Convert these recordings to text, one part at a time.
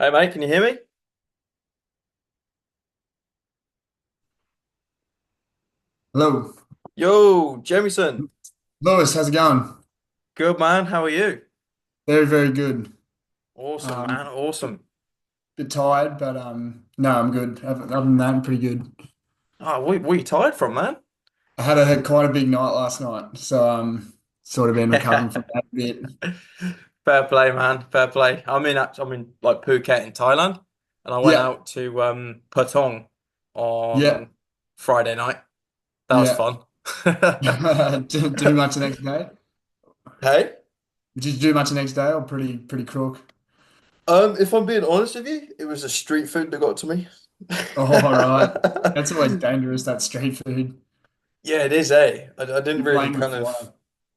Hey mate, can you hear me? Hello, Yo, Jamieson. Lewis. How's it going? Good man, how are you? Very, very good. Awesome, Um, man, awesome. bit tired, but no, I'm good. Other than that, I'm pretty good. Oh, what are you tired from, man? I had quite a big night last night, so sort of been recovering from that a bit. Fair play, man. Fair play. I'm in like Phuket in Thailand, and I went Yeah, out to Patong yeah, on Friday night. That was yeah. fun. Do much the next day? Hey? Did you do much the next day, or pretty crook? If I'm being honest with you, it was the street food that got to me. Oh, all right. That's always dangerous. That street food. Yeah, it is, eh? I didn't You're really playing with kind of, fire.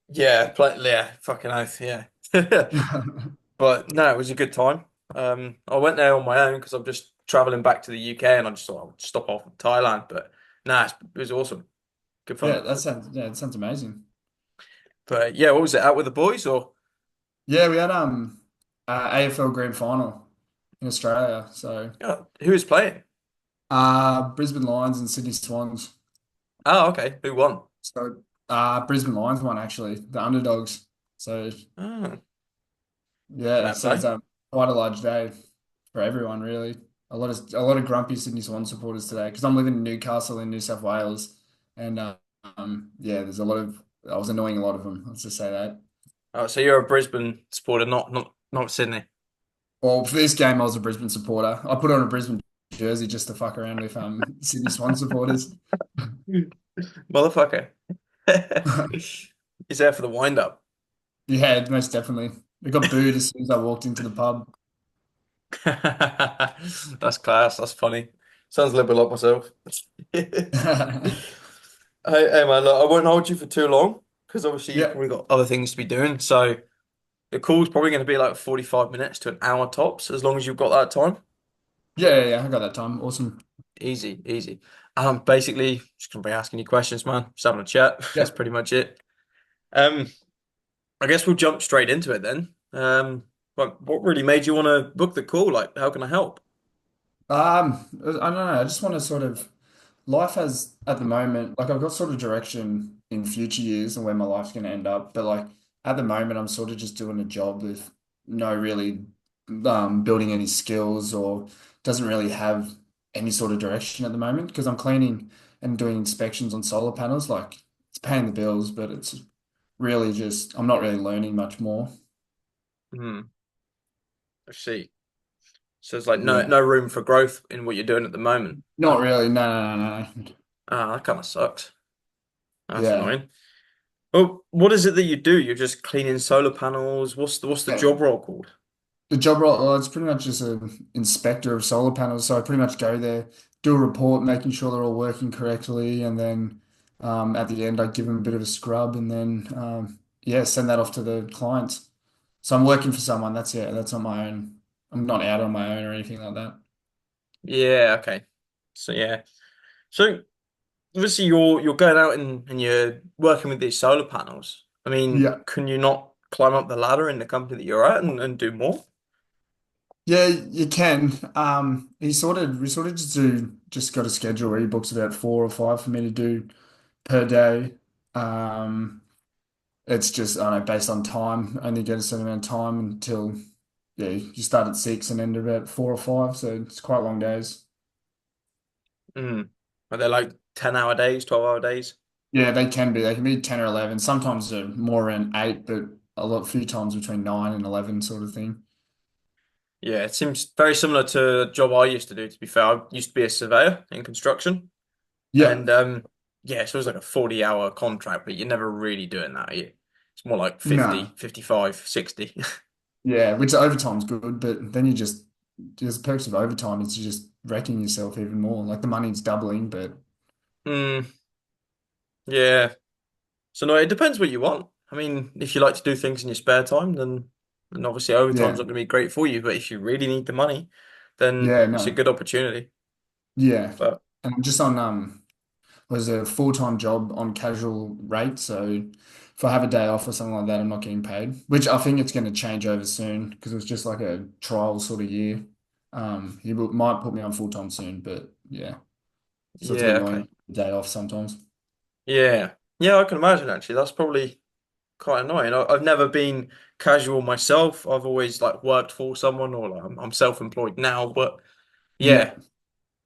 yeah, fucking oath, yeah. But no, it was a good time. I went there on my own because I'm just traveling back to the UK and I just thought I would stop off in Thailand. But nah, it was awesome. Good fun. That sounds amazing. But yeah, what was it? Out with the boys or Yeah, we had AFL Grand Final in Australia, so. who was playing? Brisbane Lions and Sydney Swans. Oh, okay. Who won? So Brisbane Lions won actually, the underdogs. So Oh, yeah, fair so it's play. quite a large day for everyone really. A lot of grumpy Sydney Swans supporters today because I'm living in Newcastle in New South Wales, and yeah, there's a lot of I was annoying a lot of them. Let's just say that. Oh, so you're a Brisbane supporter, not Sydney. Well, for this game, I was a Brisbane supporter. I put on a Brisbane jersey just to fuck around with Sydney Swan supporters. Motherfucker. He's there for the wind up. Yeah, most definitely. We got booed as soon as I walked into the pub. That's class. That's funny. Sounds a little bit like myself. Hey man, look, I won't hold you for too long because obviously you've Yeah. probably got other things to be doing. So the call's probably going to be like 45 minutes to an hour tops, as long as you've got that time. Yeah. I got that time. Awesome. Easy, easy. Basically, just gonna be asking you questions, man. Just having a chat. That's Yeah. pretty much it. Um, I guess we'll jump straight into it then. What really made you want to book the call? Like, how can I help? I don't know. I just want to sort of life has at the moment, like I've got sort of direction in future years and where my life's going to end up. But like at the moment, I'm sort of just doing a job with no really building any skills or doesn't really have any sort of direction at the moment because I'm cleaning and doing inspections on solar panels. Like it's paying the bills, but it's really just I'm not really learning much more. Hmm, I see. So there's like no Yeah. no room for growth in what you're doing at the moment. Not really. No. Ah, that kind of sucks. That's Yeah. annoying. Well, what is it that you do? You're just cleaning solar panels. What's the Yeah. job role called? The job role, well, it's pretty much just an inspector of solar panels. So I pretty much go there, do a report, making sure they're all working correctly, and then at the end I give them a bit of a scrub, and then yeah, send that off to the clients. So I'm working for someone. That's on my own. I'm not out on my own or anything like that. Yeah, okay. So yeah. So obviously you're going out and you're working with these solar panels. I mean, Yeah. can you not climb up the ladder in the company that you're at and do more? Yeah, you can. We sort of just got a schedule where he books about 4 or 5 for me to do per day. Um, It's just, I don't know, based on time. Only get a certain amount of time until, yeah, you start at 6 and end at about 4 or 5. So it's quite long days. Mm. Are they like 10-hour days, 12-hour days? Yeah, they can be. They can be 10 or 11. Sometimes they're more around 8, but few times between 9 and 11 sort of thing. Yeah, it seems very similar to a job I used to do, to be fair. I used to be a surveyor in construction. Yeah. And yeah, so it was like a 40-hour contract, but you're never really doing that. It's more like No. 50, 55, 60. Yeah, which overtime's good, but then there's perks of overtime is you're just wrecking yourself even more. Like the money's doubling, but Mm, yeah. So no, it depends what you want. I mean, if you like to do things in your spare time, then obviously overtime's yeah. not going to be great for you. But if you really need the money, then Yeah, it's a no. good opportunity. Yeah. But And I'm just on was a full-time job on casual rate. So if I have a day off or something like that, I'm not getting paid, which I think it's going to change over soon because it was just like a trial sort of year. Might put me on full time soon, but yeah, so it's a bit Yeah, annoying okay. day off sometimes. Yeah. Yeah, I can imagine actually. That's probably quite annoying. I've never been casual myself. I've always like worked for someone or like I'm self-employed now, but Yeah, yeah,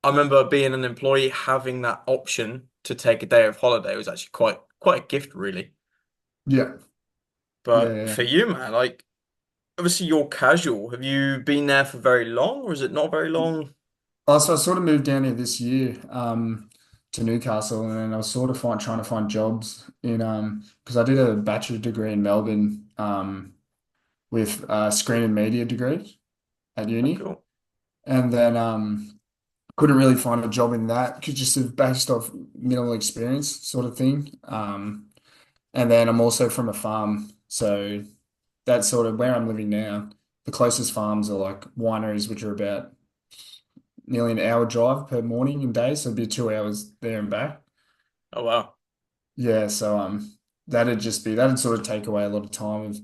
I remember being an employee having that option to take a day of holiday was actually quite a gift really. yeah, yeah, But yeah. for you, man, like obviously you're casual. Have you been there for very long or is it not very long? So I sort of moved down here this year, to Newcastle, and then I was sort of trying to find jobs in because I did a bachelor degree in Melbourne, with a screen and media degree at Oh, uni, cool. and then couldn't really find a job in that because just based off minimal experience sort of thing. And then I'm also from a farm, so that's sort of where I'm living now. The closest farms are like wineries, which are about nearly an hour drive per morning and day, so it'd be 2 hours there and back. Oh wow. Yeah, so that'd sort of take away a lot of time of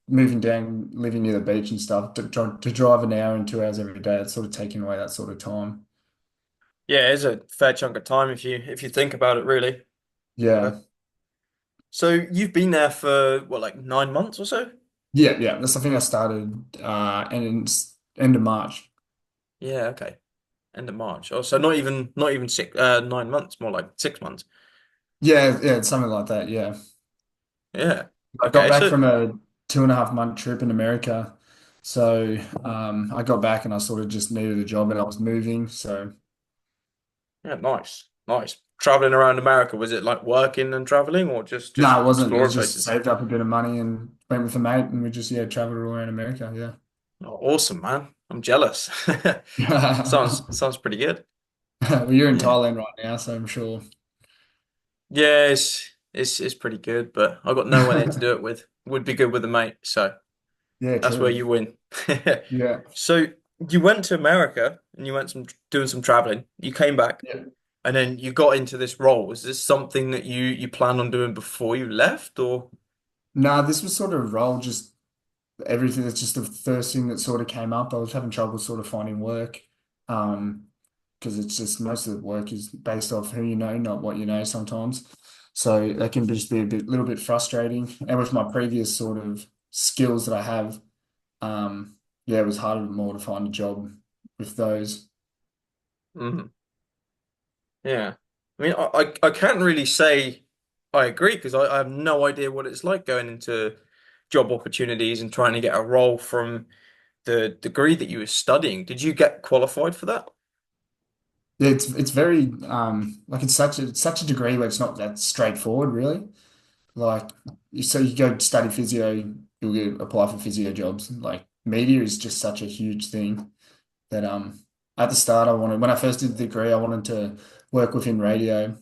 moving down, living near the beach and stuff. To drive an hour and 2 hours every day, it's sort of taking away that sort of time. Yeah, it's a fair chunk of time if you think about it really. Uh, Yeah, so you've been there for what, like 9 months or so? yeah, yeah. That's I think I started end of March. Yeah, okay. End of March. Oh, so not even 9 months, more like 6 months. Yeah, yeah, it's something like that. Yeah, Yeah. I got Okay, back so from a 2.5 month trip in America, so I got back and I sort of just needed a job and I was moving. So yeah, nice. Nice. Traveling around America, was it like working and traveling or no, just it wasn't. It was exploring just places? saved up a bit of money and went with a mate and we just traveled all around America. Oh, awesome, man. I'm jealous. Yeah. Sounds pretty good. Well, you're in Yeah. Thailand right now, so I'm sure. Yeah, it's pretty good, but I got no one here to do it with. Would be good with a mate, so Yeah, that's where true. you win. Yeah. So you went to America and you went doing some traveling. You came back Yeah. and then you got into this role. Was this something that you planned on doing before you left, or? Nah, this was sort of role just everything that's just the first thing that sort of came up. I was having trouble sort of finding work. Because it's just most of the work is based off who you know, not what you know sometimes. So that can just be little bit frustrating. And with my previous sort of skills that I have, yeah, it was harder more to find a job with those. Mhm. Yeah. I mean, I can't really say I agree because I have no idea what it's like going into job opportunities and trying to get a role from the degree that you were studying. Did you get qualified for that? Yeah, it's very like it's such a degree where it's not that straightforward, really. Like so you go study physio, apply for physio jobs. Like media is just such a huge thing that at the start I wanted when I first did the degree, I wanted to work within radio.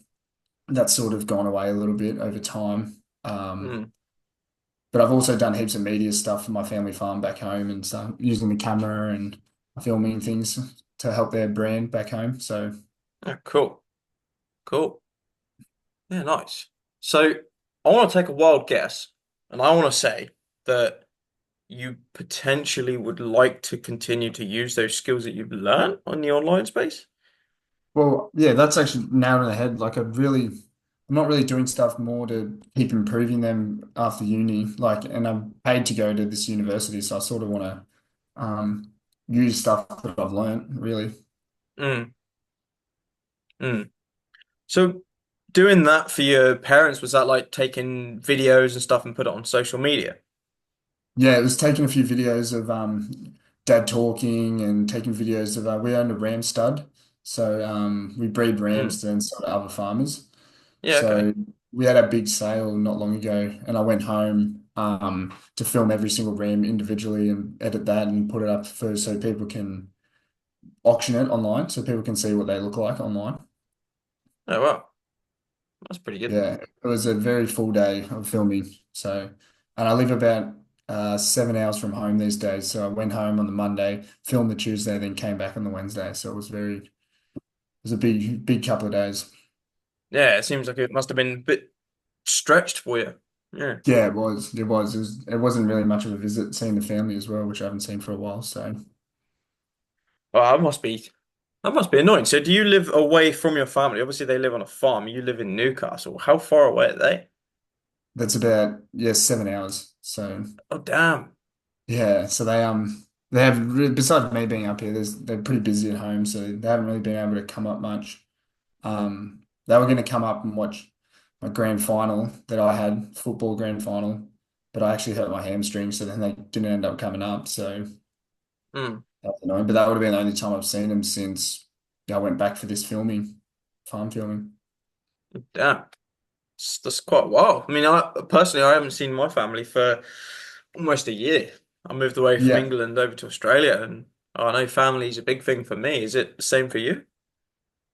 That's sort of gone away a little bit over time. Mm. But I've also done heaps of media stuff for my family farm back home and stuff, using the camera and filming things to help their brand back home. So Yeah, cool. Cool. Yeah, nice. So I want to take a wild guess, and I want to say that you potentially would like to continue to use those skills that you've learned on the online space. well, yeah, that's actually nailed on the head. I'm not really doing stuff more to keep improving them after uni. Like, and I'm paid to go to this university, so I sort of want to use stuff that I've learned, really. Mm, mm. So doing that for your parents, was that like taking videos and stuff and put it on social media? Yeah, it was taking a few videos of dad talking and taking videos of we owned a ram stud, so we breed Mm. rams to then sell to other farmers. Yeah, okay. So we had a big sale not long ago, and I went home to film every single ram individually and edit that and put it up for so people can auction it online, so people can see what they look like online. Oh well, that's pretty good. Yeah, it was a very full day of filming. So, and I live about 7 hours from home these days. So I went home on the Monday, filmed the Tuesday, then came back on the Wednesday. So it was a big couple of days. Yeah, it seems like it must have been a bit stretched for you. Yeah. Yeah, it wasn't really much of a visit seeing the family as well, which I haven't seen for a while. So Oh, that must be annoying. So do you live away from your family? Obviously they live on a farm. You live in Newcastle. How far away are they? That's about, yeah, 7 hours. So Oh, damn. yeah, so they have besides me being up here, they're pretty busy at home, so they haven't really been able to come up much. They were going to come up and watch my grand final that I had, football grand final, but I actually hurt my hamstring, so then they didn't end up coming up. So Hmm. that was annoying. But that would have been the only time I've seen them since, yeah, I went back for this filming, farm filming. Damn. That's quite a while. I mean, I personally I haven't seen my family for almost a year. I moved away from Yeah. England over to Australia, and I know family is a big thing for me. Is it the same for you?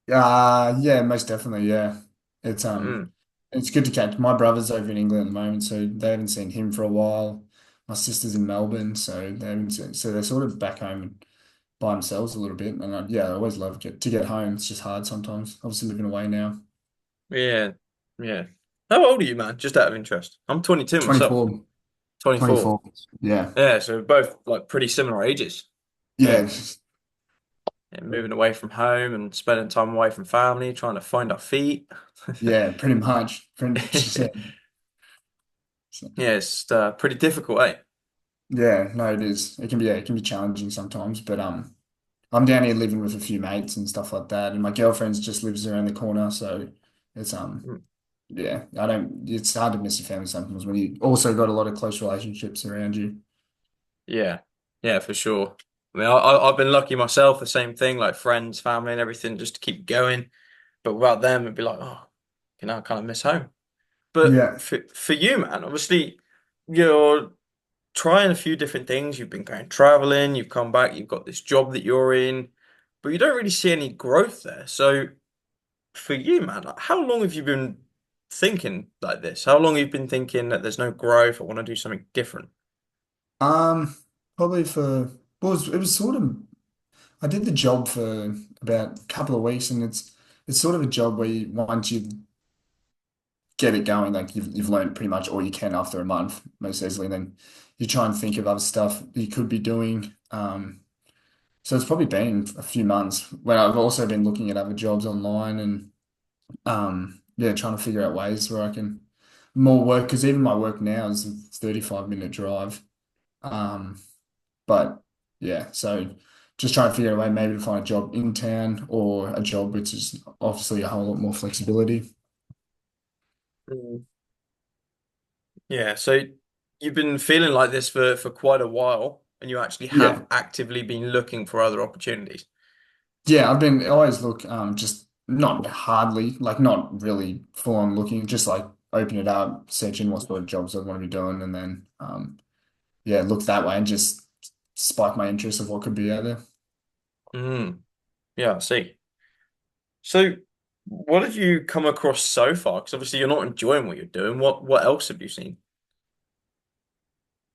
Yeah, most definitely. Yeah. It's Mm. it's good to catch. My brother's over in England at the moment, so they haven't seen him for a while. My sister's in Melbourne, so they haven't seen, so they're sort of back home by themselves a little bit. And yeah, I always love to get home. It's just hard sometimes. Obviously living away now. Yeah, yeah. How old are you, man? Just out of interest. I'm 22 myself. 24, 24. 24. Yeah. Yeah, so we're both like pretty similar ages. Yeah. Yeah. Yeah, moving away from home and spending time away from family, trying to find our feet. Yeah, pretty much. Pretty much. Yeah. So, Yeah, it's pretty difficult, eh? yeah, no, it is. It can be, yeah, it can be challenging sometimes, but I'm down here living with a few mates and stuff like that, and my girlfriend's just lives around the corner, so it's Mm. yeah, I don't. It's hard to miss your family sometimes when you also got a lot of close relationships around you. Yeah, yeah, for sure. I mean, I've been lucky myself, the same thing, like friends, family, and everything, just to keep going. But without them, it'd be like, oh, I kind of miss home. But Yeah. for you, man, obviously, you're trying a few different things. You've been going traveling, you've come back, you've got this job that you're in, but you don't really see any growth there. So for you, man, like, how long have you been thinking like this? How long have you been thinking that there's no growth? I want to do something different. Um, Probably for well, it was sort of I did the job for about a couple of weeks, and it's sort of a job where once you get it going, like you've learned pretty much all you can after a month, most easily. And then you try and think of other stuff you could be doing. So it's probably been a few months when I've also been looking at other jobs online and yeah, trying to figure out ways where I can more work because even my work now is a 35-minute drive. Um, but yeah, so just trying to figure out a way maybe to find a job in town or a job which is obviously a whole lot more flexibility. Mm. Yeah, so you've been feeling like this for quite a while, and you actually Yeah. have actively been looking for other opportunities. Yeah, I always look just not hardly, like not really full on looking, just like open it up, searching what sort of jobs I want to be doing and then yeah, look that way and just spike my interest of what could be out there. Mm, yeah, I see. So, what have you come across so far? Because obviously you're not enjoying what you're doing. What else have you seen?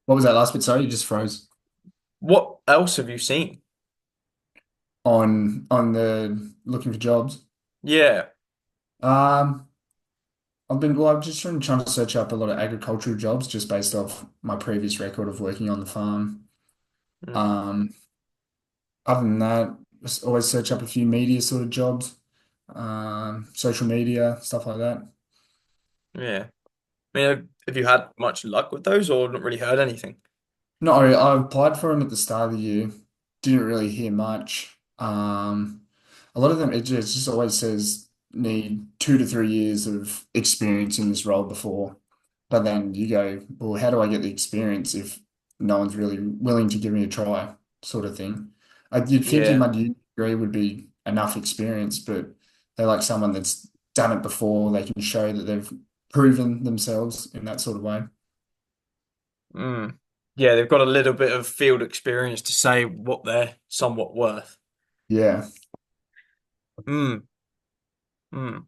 What was that last bit? Sorry, you just froze What else have you seen? on the looking for jobs. Yeah. Um I've just been trying to search up a lot of agricultural jobs just based off my previous record of working on the farm. Mm, Um Other than that, just always search up a few media sort of jobs, social media, stuff like that. yeah. I mean, have you had much luck with those, or not really heard anything? No, I applied for them at the start of the year. Didn't really hear much. A lot of them, it just always says need 2 to 3 years of experience in this role before. But then you go, well, how do I get the experience if no one's really willing to give me a try, sort of thing. You'd think in Yeah. my uni degree would be enough experience, but they like someone that's done it before. They can show that they've proven themselves in that sort of way. Mm. Yeah, they've got a little bit of field experience to say what they're somewhat worth. Yeah. Mm. Mm.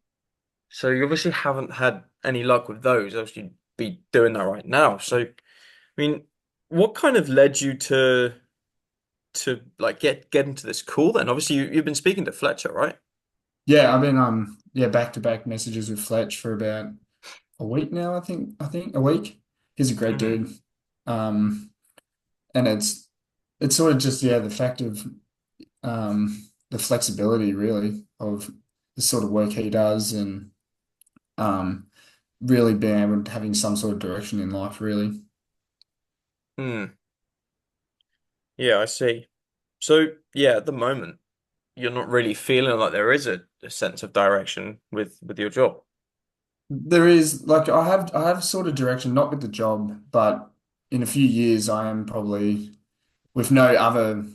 So you obviously haven't had any luck with those, else you'd be doing that right now. So, I mean, what kind of led you to like get into this call then? Obviously, you've been speaking to Fletcher, right? Yeah, I've been yeah, back to back messages with Fletch for about a week now, I think a week. He's a great Hmm. dude. Um and it's sort of just yeah, the fact of the flexibility really of the sort of work he does and um, really being able to having some sort of direction in life, really. Hmm. Yeah, I see. So yeah, at the moment, you're not really feeling like there is a sense of direction with your job. There is like I have sort of direction, not with the job, but in a few years I am probably with no other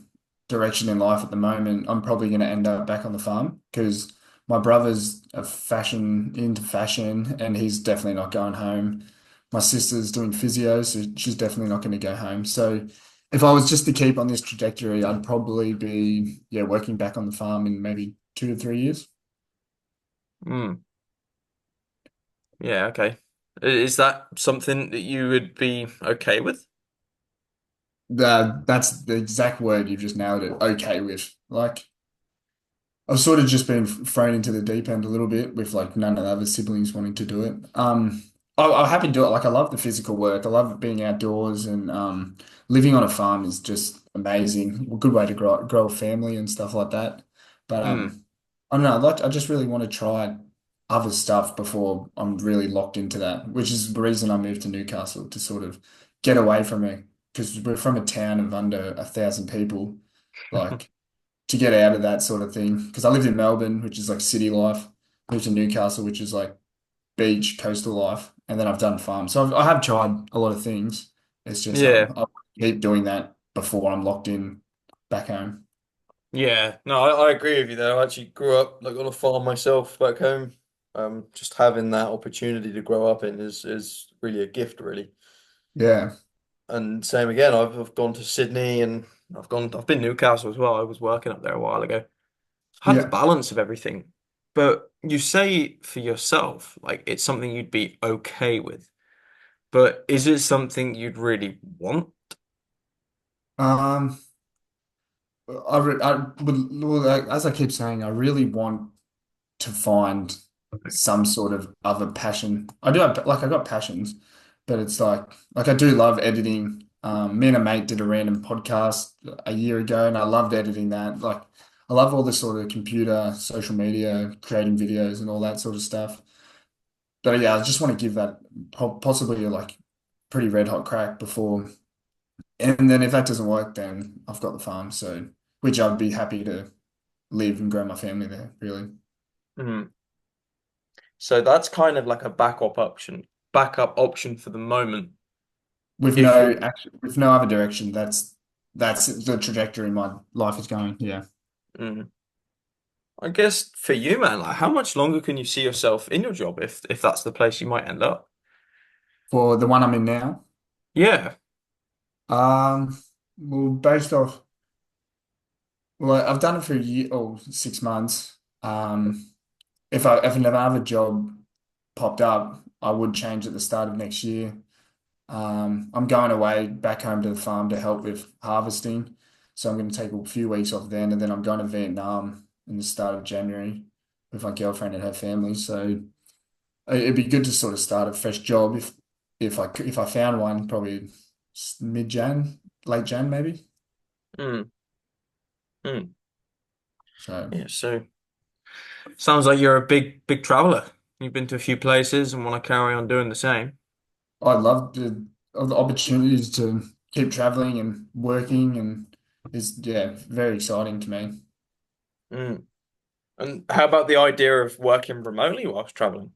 direction in life at the moment, I'm probably going to end up back on the farm because my brother's into fashion, and he's definitely not going home. My sister's doing physio, so she's definitely not going to go home. So if I was just to keep on this trajectory, I'd probably be, yeah, working back on the farm in maybe 2 to 3 years. Hmm. Yeah, okay. Is that something that you would be okay with? That's the exact word you've just nailed it. Okay with like. I've sort of just been thrown into the deep end a little bit with like none of the other siblings wanting to do it. I'm happy to do it. Like I love the physical work. I love being outdoors and living on a farm is just amazing. A good way to grow a family and stuff like that. But Hmm. I don't know. I just really want to try other stuff before I'm really locked into that, which is the reason I moved to Newcastle to sort of get away from it because we're from a town of under 1,000 people. Like to get out of that sort of thing. Because I lived in Melbourne, which is like city life, moved to Newcastle, which is like beach, coastal life, and then I've done farm. So I have tried a lot of things. It's just Yeah. I keep doing that before I'm locked in back home. Yeah. No, I agree with you there. I actually grew up like on a farm myself back home. Just having that opportunity to grow up in is really a gift, really. Yeah, And same again, I've gone to Sydney and I've been Newcastle as well. I was working up there a while ago. I've had the yeah. balance of everything. But you say for yourself, like it's something you'd be okay with. But is it something you'd really want? Um, I would, well, as I keep saying, I really want to find some sort of other passion. I do have like I got passions, but it's like I do love editing. Me and a mate did a random podcast a year ago, and I loved editing that. Like I love all the sort of computer, social media, creating videos, and all that sort of stuff. But yeah, I just want to give that possibly a like pretty red hot crack before, and then if that doesn't work, then I've got the farm. So which I'd be happy to live and grow my family there, really. Mhm. So that's kind of like a backup option for the moment. With If no you, action, with no other direction. That's the trajectory my life is going. Yeah. mm. I guess for you, man, like how much longer can you see yourself in your job if that's the place you might end up? For the one I'm in now, Yeah. um, well, based off, well, I've done it for a year or 6 months. If another job popped up, I would change at the start of next year. I'm going away back home to the farm to help with harvesting, so I'm going to take a few weeks off then, and then I'm going to Vietnam in the start of January with my girlfriend and her family. So. It'd be good to sort of start a fresh job if I found one, probably mid-Jan, late Jan maybe. Mm, mm. So Yeah, so sounds like you're a big traveler. You've been to a few places and want to carry on doing the same. I'd love the opportunities to keep traveling and working, and it's, yeah, very exciting to me. Mm. And how about the idea of working remotely whilst traveling?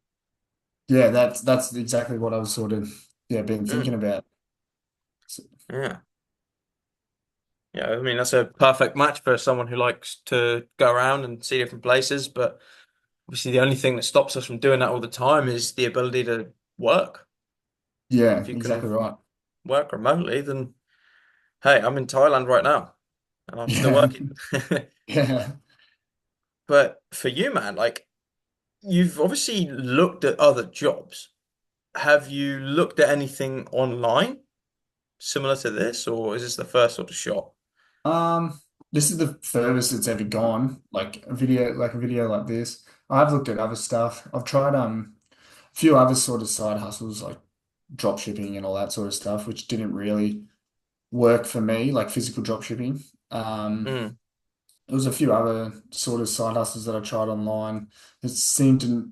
Yeah, that's exactly what I was sort of, yeah, been thinking Mm. about. So, Yeah. Yeah, I mean that's a perfect match for someone who likes to go around and see different places, but obviously the only thing that stops us from doing that all the time is the ability to work. If yeah, you can exactly right. work remotely, then hey, I'm in Thailand right now and I'm still Yeah, working. yeah. But for you, man, like you've obviously looked at other jobs. Have you looked at anything online similar to this, or is this the first sort of shot? This is the furthest it's ever gone, like a video like this. I've looked at other stuff. I've tried a few other sort of side hustles like drop shipping and all that sort of stuff, which didn't really work for me, like physical drop shipping. Um, Mm. there was a few other sort of side hustles that I tried online that seemed to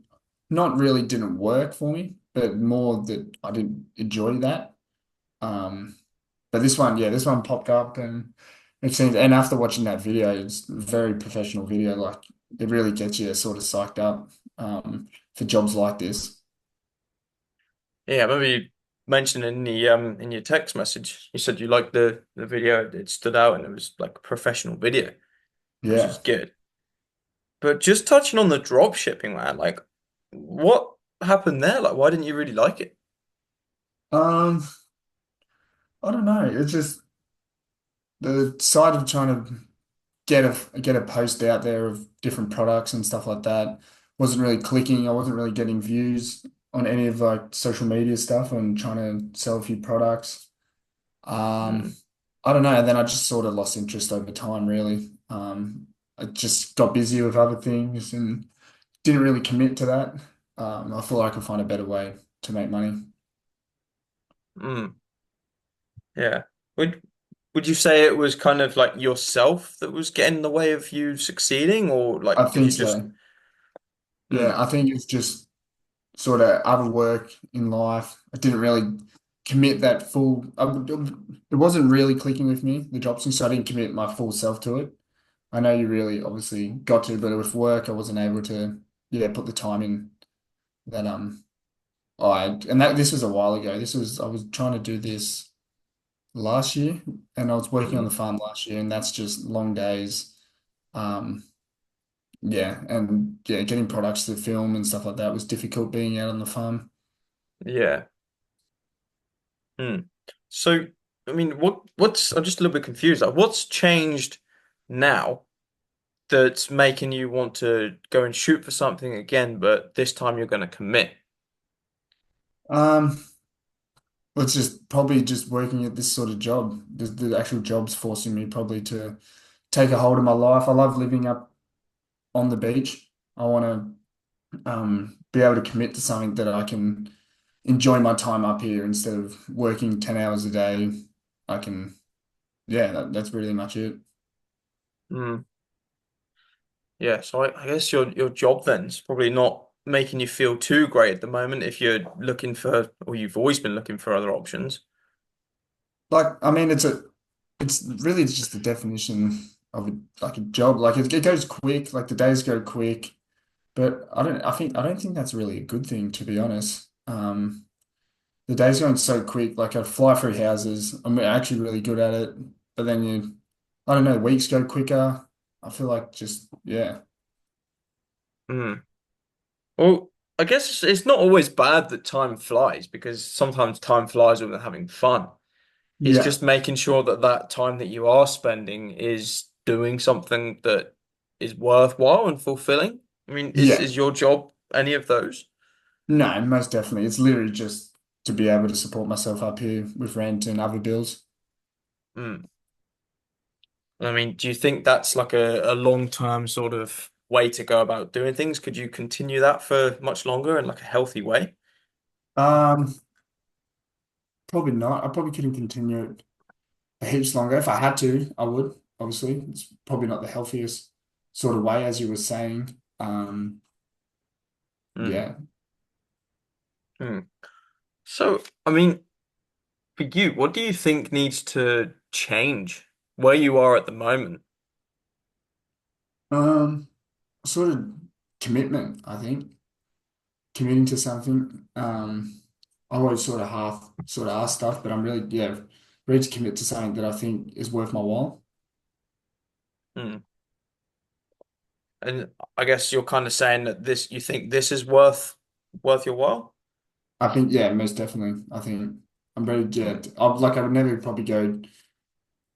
not really didn't work for me, but more that I didn't enjoy that. Um, but this one, yeah, this one popped up and it seems, and after watching that video, it's a very professional video. Like it really gets you sort of psyched up for jobs like this. Yeah, maybe you mentioned in your text message, you said you liked the video, it stood out and it was like a professional video, which is Yeah. good. But just touching on the drop shipping, man, like what happened there? Like why didn't you really like it? Um, I don't know. It's just the side of trying to get a post out there of different products and stuff like that wasn't really clicking. I wasn't really getting views on any of like social media stuff and trying to sell a few products. Um, Mm, I don't know. And then I just sort of lost interest over time, really. I just got busy with other things and didn't really commit to that. I feel like I could find a better way to make money. mm, yeah. Would would you say it was kind of like yourself that was getting in the way of you succeeding, or I like did think you just so. mm, Yeah, I think it's just sort of other work in life. I didn't really commit that full. It wasn't really clicking with me, the job thing, so I didn't commit my full self to it. I know you really obviously got to, but with work, I wasn't able to, yeah, put the time in that I and that this was a while ago. This was I was trying to do this last year, and I was working on the mm, farm last year, and that's just long days. Um, yeah, and yeah, getting products to film and stuff like that was difficult being out on the farm. yeah. Mm. So I mean what's I'm just a little bit confused. Like what's changed now that's making you want to go and shoot for something again, but this time you're gonna commit? Um, it's just probably just working at this sort of job. The actual job's forcing me probably to take a hold of my life. I love living up on the beach. I want to be able to commit to something that I can enjoy my time up here instead of working 10 hours a day. I can, yeah, that's really much it. Mm. Yeah, so I guess your job then is probably not making you feel too great at the moment if you're looking for, or you've always been looking for other options. Like, I mean, it's really just the definition of like a job. Like it goes quick, like the days go quick, but I don't think that's really a good thing, to be honest. The day's going so quick, like I fly through houses. I'm actually really good at it, but then I don't know, weeks go quicker. I feel like just, yeah. Mm. Well, I guess it's not always bad that time flies because sometimes time flies when we're having fun. It's Yeah. just making sure that that time that you are spending is doing something that is worthwhile and fulfilling. I mean, Yeah. is your job any of those? No, most definitely. It's literally just to be able to support myself up here with rent and other bills. Mm. I mean, do you think that's like a long-term sort of way to go about doing things? Could you continue that for much longer in like a healthy way? Um, Probably not. I probably couldn't continue it heaps longer. If I had to, I would, obviously. It's probably not the healthiest sort of way, as you were saying. Mm. Yeah. Mm. So, I mean, for you, what do you think needs to change where you are at the moment? Um, Sort of commitment, I think. Committing to something. I always sort of half sort of ask stuff, but I'm really, yeah, ready to commit to something that I think is worth my while. Mm. And I guess you're kind of saying that this, you think this is worth your while? I think, yeah, most definitely. I think I'm ready, yeah. Mm. I would never probably go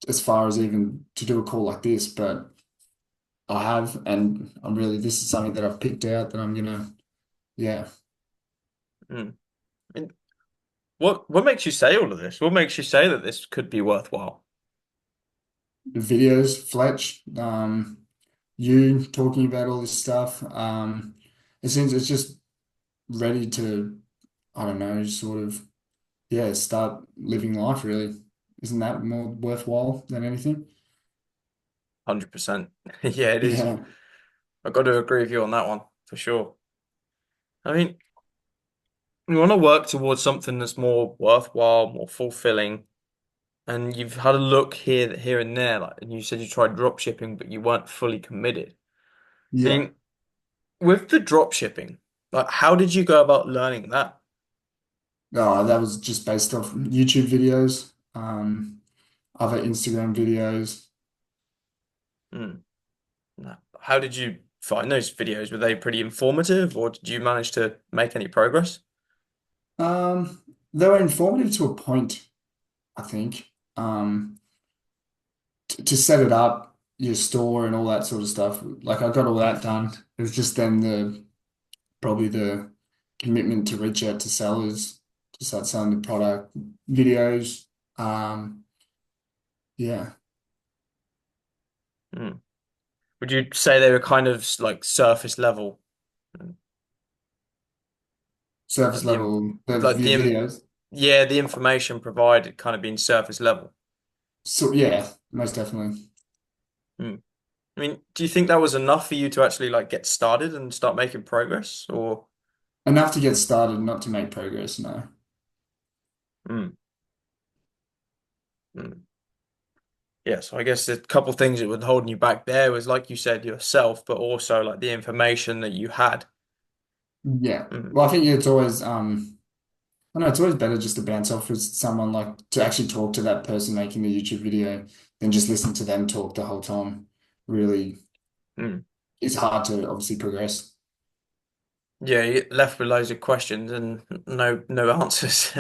as far as even to do a call like this, but I have, and I'm really, this is something that I've picked out that I'm gonna, yeah, Mm. I mean, what makes you say all of this? What makes you say that this could be worthwhile? the videos, Fletch, you talking about all this stuff. It seems it's just ready to, I don't know, sort of, yeah, start living life really. Isn't that more worthwhile than anything? 100%. Yeah, it is. Yeah. I've got to agree with you on that one for sure. I mean, you want to work towards something that's more worthwhile, more fulfilling, and you've had a look here and there, like, and you said you tried drop shipping, but you weren't fully committed. I Yeah. mean, with the drop shipping, like, how did you go about learning that? Oh, that was just based off YouTube videos, other Instagram videos. Hmm. No. How did you find those videos? Were they pretty informative, or did you manage to make any progress? Um, they were informative to a point, I think. To set it up, your store and all that sort of stuff. Like I got all that done. It was just then the probably the commitment to reach out to sellers to start selling the product, videos. Um, yeah, Hmm. Would you say they were kind of like surface level, surface like level, the like videos. yeah, the information provided kind of being surface level? So yeah, most definitely. Hmm. I mean, do you think that was enough for you to actually like get started and start making progress, or? Enough to get started, not to make progress, no. Hmm. Hmm. Yeah, so I guess the couple things that were holding you back there was, like you said, yourself, but also like the information that you had. Yeah. Hmm. Well, I think it's always I know it's always better just to bounce off with someone like to actually talk to that person making the YouTube video than just listen to them talk the whole time. Really, Hmm. it's hard to obviously progress. Yeah, you get left with loads of questions and no answers.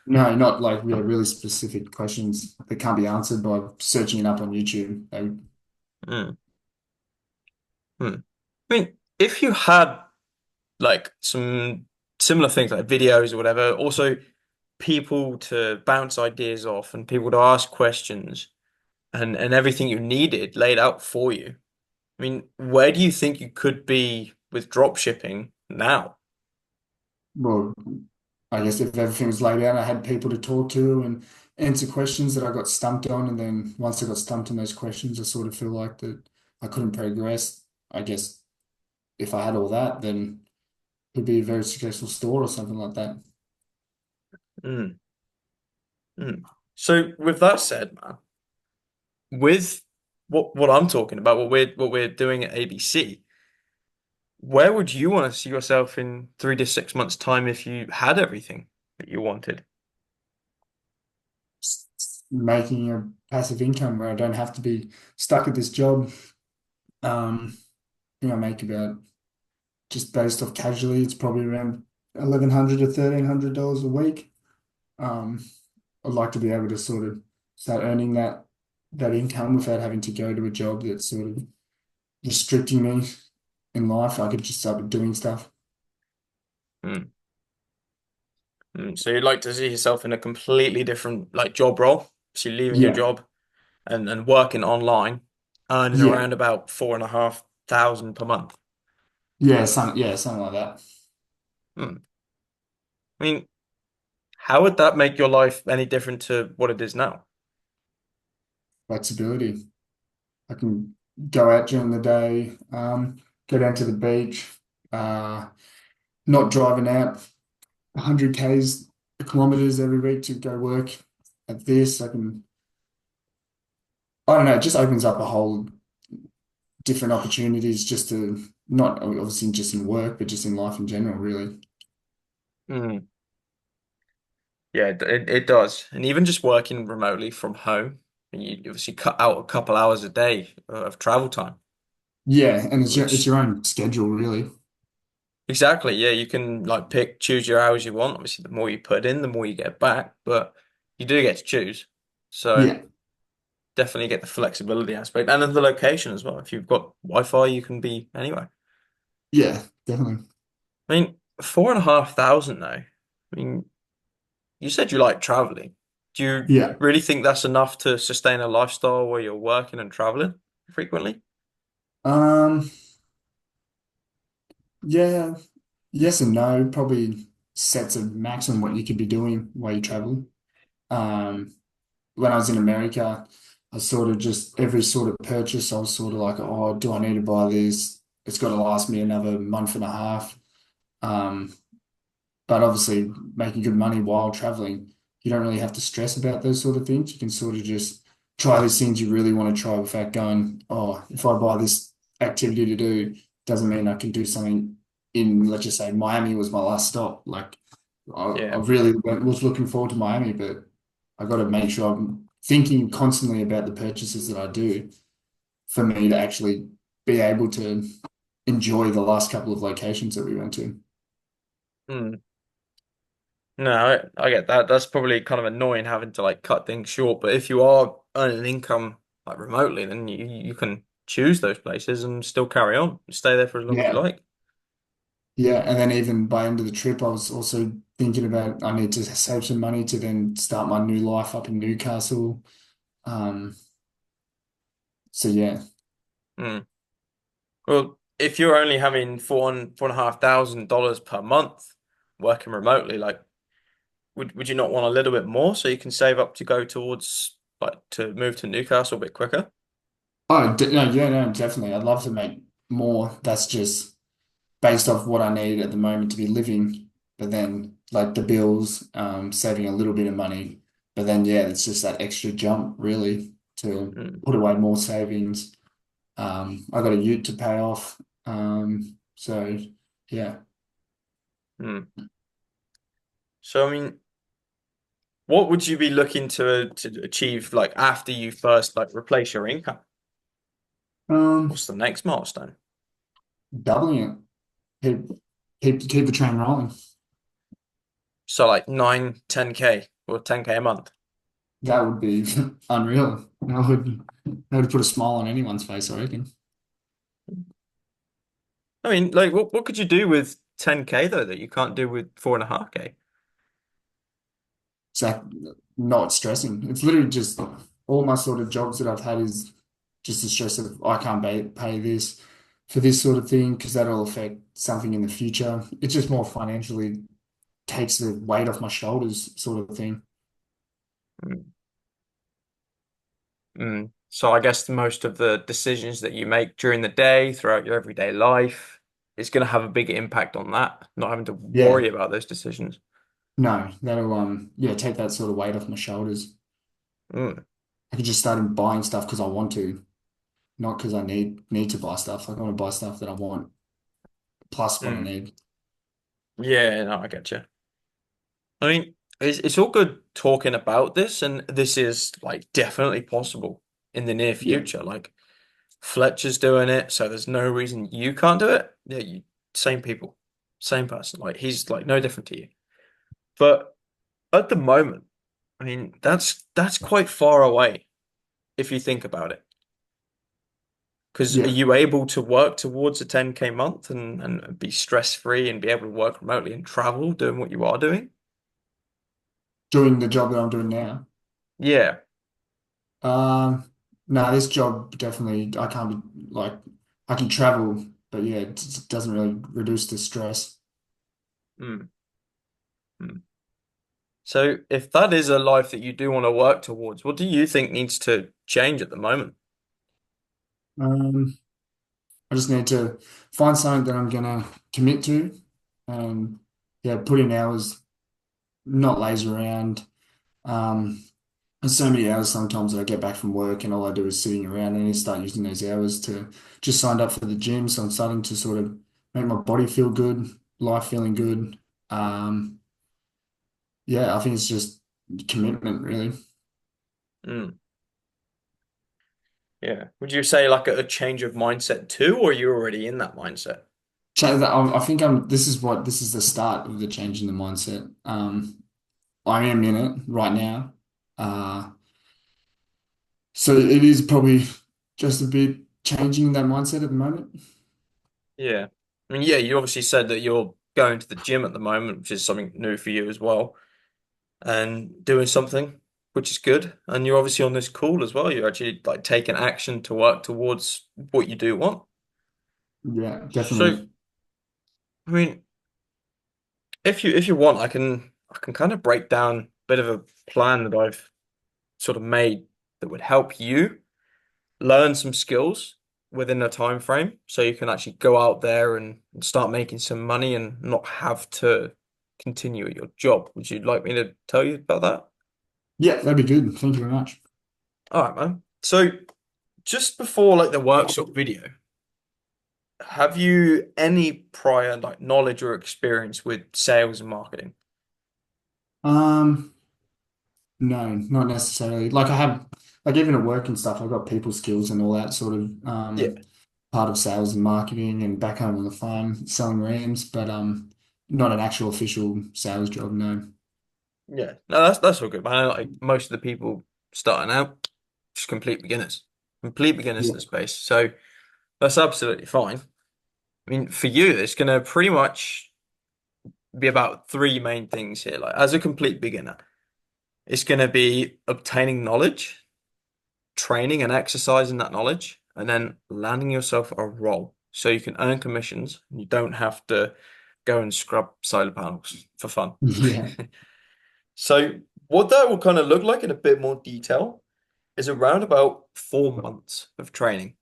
No, not like really specific questions that can't be answered by searching it up on YouTube. Hmm. Hmm. I mean, if you had like some similar things like videos or whatever, also people to bounce ideas off and people to ask questions and everything you needed laid out for you. I mean, where do you think you could be with drop shipping now? Well, I guess if everything was laid out, I had people to talk to and answer questions that I got stumped on, and then once I got stumped on those questions, I sort of feel like that I couldn't progress. I guess if I had all that, then it could be a very successful store or something like that. Mm, mm. So with that said, man, with what I'm talking about, what we're doing at ABC, where would you want to see yourself in 3 to 6 months' time if you had everything that you wanted? Making a passive income where I don't have to be stuck at this job. I think I make about just based off casually, it's probably around 1,100 to $1,300 a week. Um, I'd like to be able to sort of start earning that income without having to go to a job that's sort of restricting me in life. I could just start doing stuff. Mm, So you'd like to see yourself in a completely different like job role. So you're leaving your Yeah, job and working online, earning yeah, around about 4,500 per month. yeah, something like that. Hmm. I mean, how would that make your life any different to what it is now? Flexibility. I can go out during the day, go down to the beach, uh, not driving out 100 kilometers every week to go work at this. I don't know, it just opens up a whole different opportunities just to not obviously just in work, but just in life in general, really. Hmm. Yeah, it does. And even just working remotely from home, you obviously cut out a couple hours a day of travel time, Yeah, and it's which your own schedule, really. exactly, yeah, you can like choose your hours you want. Obviously, the more you put in, the more you get back, but you do get to choose. So Yeah, definitely get the flexibility aspect and then the location as well. If you've got Wi-Fi, you can be anywhere. yeah, definitely. I mean, 4,500 though. I mean, you said you like traveling. Do you Yeah. really think that's enough to sustain a lifestyle where you're working and traveling frequently? Um, yeah, yes and no. Probably sets a maximum what you could be doing while you travel. Um, when I was in America. I sort of just every sort of purchase, I was sort of like, oh, do I need to buy this? It's got to last me another month and a half. Um, but obviously, making good money while traveling, you don't really have to stress about those sort of things. You can sort of just try these things you really want to try without going, oh, if I buy this activity to do, doesn't mean I can do something in, let's just say, Miami was my last stop. Like, I Yeah. really was looking forward to Miami, but I got to make sure I'm thinking constantly about the purchases that I do for me to actually be able to enjoy the last couple of locations that we went to. Mm. No, I get that. That's probably kind of annoying having to like cut things short. But if you are earning income like remotely, then you can choose those places and still carry on. Stay there for as long as you Yeah. like. Yeah, and then even by end of the trip, I was also thinking about I need to save some money to then start my new life up in Newcastle. Um, so yeah, Mm. Well, if you're only having $4,500 per month working remotely, like would you not want a little bit more so you can save up to go towards like to move to Newcastle a bit quicker? oh no, yeah, no, definitely. I'd love to make more. That's just based off what I need at the moment to be living. But then like the bills, saving a little bit of money. But then yeah, it's just that extra jump really to Mm. put away more savings. I got a ute to pay off. So yeah. Mm. So I mean, what would you be looking to achieve like after you first like replace your income? Um, What's the next milestone? Doubling it. Keep the train rolling. So like 9, 10K or 10K a month. That would be unreal. That would put a smile on anyone's face, I reckon. I mean, like what could you do with 10K though that you can't do with 4.5K? So not stressing. It's literally just all my sort of jobs that I've had is just the stress of I can't pay this for this sort of thing because that'll affect something in the future. It's just more financially takes the weight off my shoulders, sort of thing. Mm. Mm. So I guess most of the decisions that you make during the day, throughout your everyday life, is going to have a big impact on that, not having to Yeah, worry about those decisions. no, that'll yeah take that sort of weight off my shoulders. Mm. I can just start buying stuff because I want to, not because I need to buy stuff. Like I want to buy stuff that I want plus what I Mm. need. Yeah, no, I get you. I mean, it's all good talking about this, and this is like definitely possible in the near Yeah, future. Like Fletcher's doing it, so there's no reason you can't do it. Yeah, same people, same person. Like he's like no different to you. But at the moment, I mean, that's quite far away if you think about it. Because are yeah. you able to work towards a 10K month and be stress free and be able to work remotely and travel doing what you are doing? Doing the job that I'm doing now. Yeah. Um, no, this job definitely I can't be like I can travel, but yeah, it doesn't really reduce the stress. Mm. Mm. So if that is a life that you do want to work towards, what do you think needs to change at the moment? Um, I just need to find something that I'm gonna commit to, and yeah, put in hours, not laze around. Um, There's so many hours sometimes that I get back from work and all I do is sitting around and I need to start using those hours to just signed up for the gym. So I'm starting to sort of make my body feel good, life feeling good. Um, yeah, I think it's just commitment really. Mm. Yeah. Would you say like a change of mindset too, or you're already in that mindset? I think this is the start of the change in the mindset. I am in it right now. Uh, so it is probably just a bit changing that mindset at the moment. Yeah. I mean, yeah, you obviously said that you're going to the gym at the moment, which is something new for you as well, and doing something, which is good. And you're obviously on this call as well. You're actually like taking action to work towards what you do want. Yeah, So, definitely. I mean, if you want, I can kind of break down a bit of a plan that I've sort of made. that would help you learn some skills within a time frame so you can actually go out there and start making some money and not have to continue at your job. Would you like me to tell you about that? Yeah, that'd be good. Thank you very much. All right, man. So just before like the workshop video, have you any prior like knowledge or experience with sales and marketing? Um, no, not necessarily. Like I have, like even at work and stuff, I've got people skills and all that sort of Yeah. part of sales and marketing and back home on the farm selling rams, but not an actual official sales job, no. Yeah. No, that's all good, man. Like most of the people starting out, just complete beginners. Complete beginners in Yeah. the space. So that's absolutely fine. I mean, for you, it's gonna pretty much be about three main things here. Like as a complete beginner, it's gonna be obtaining knowledge, training and exercising that knowledge, and then landing yourself a role so you can earn commissions and you don't have to go and scrub solar panels for fun. Yeah. So what that will kind of look like in a bit more detail is around about 4 months of training.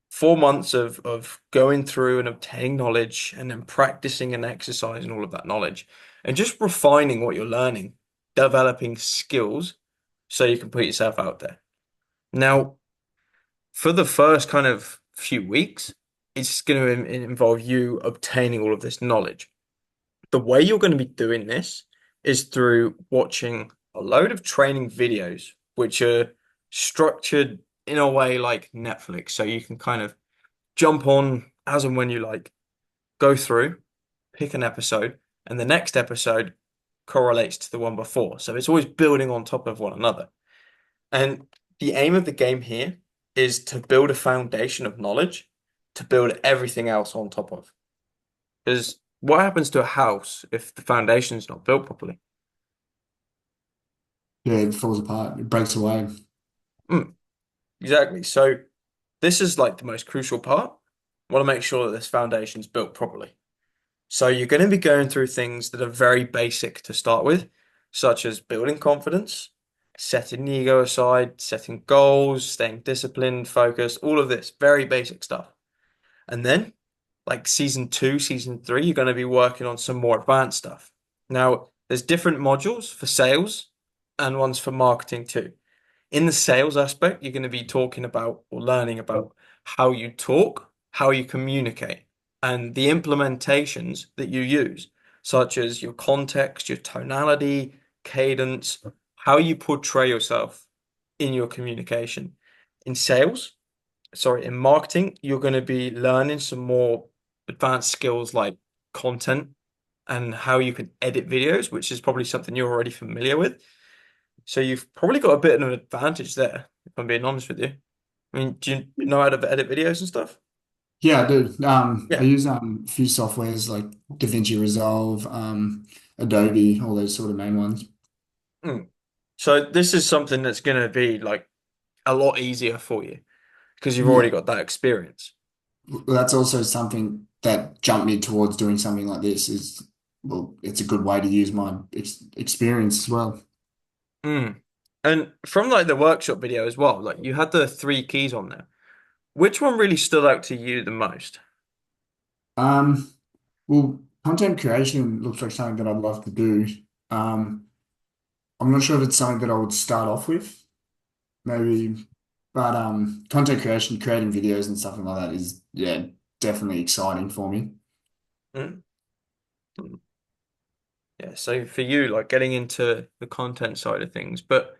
4 months of going through and obtaining knowledge and then practicing and exercising all of that knowledge and just refining what you're learning, developing skills so you can put yourself out there. Now, for the first kind of few weeks, it's going to involve you obtaining all of this knowledge. The way you're going to be doing this is through watching a load of training videos, which are structured in a way like Netflix. So you can kind of jump on as and when you like, go through, pick an episode, and the next episode correlates to the one before. So it's always building on top of one another. And the aim of the game here is to build a foundation of knowledge to build everything else on top of. Because what happens to a house if the foundation is not built properly? Yeah, it falls apart. It breaks away. Mm, exactly. So this is like the most crucial part. I want to make sure that this foundation is built properly. So you're going to be going through things that are very basic to start with, such as building confidence, setting the ego aside, setting goals, staying disciplined, focused, all of this very basic stuff. And then, like season two, season three, you're going to be working on some more advanced stuff. Now, there's different modules for sales and ones for marketing too. In the sales aspect, you're going to be talking about or learning about how you talk, how you communicate, and the implementations that you use, such as your context, your tonality, cadence, how you portray yourself in your communication. In sales, sorry, in marketing, you're going to be learning some more advanced skills like content and how you can edit videos, which is probably something you're already familiar with. So you've probably got a bit of an advantage there, if I'm being honest with you. I mean, do you know how to edit videos and stuff? Yeah, I do. I Yeah. use a few softwares like DaVinci Resolve, Adobe, all those sort of main ones. Mm. So this is something that's going to be like a lot easier for you because you've already Yeah, got that experience. well, that's also something that jumped me towards doing something like this is, well, it's a good way to use my experience as well. Mm. And from like the workshop video as well, like you had the three keys on there. Which one really stood out to you the most? Um, well, content creation looks like something that I'd love to do. Um, I'm not sure if it's something that I would start off with, maybe, but content creation, creating videos and stuff like that is, yeah, definitely exciting for me. Mm. Mm. Yeah, so for you, like getting into the content side of things, but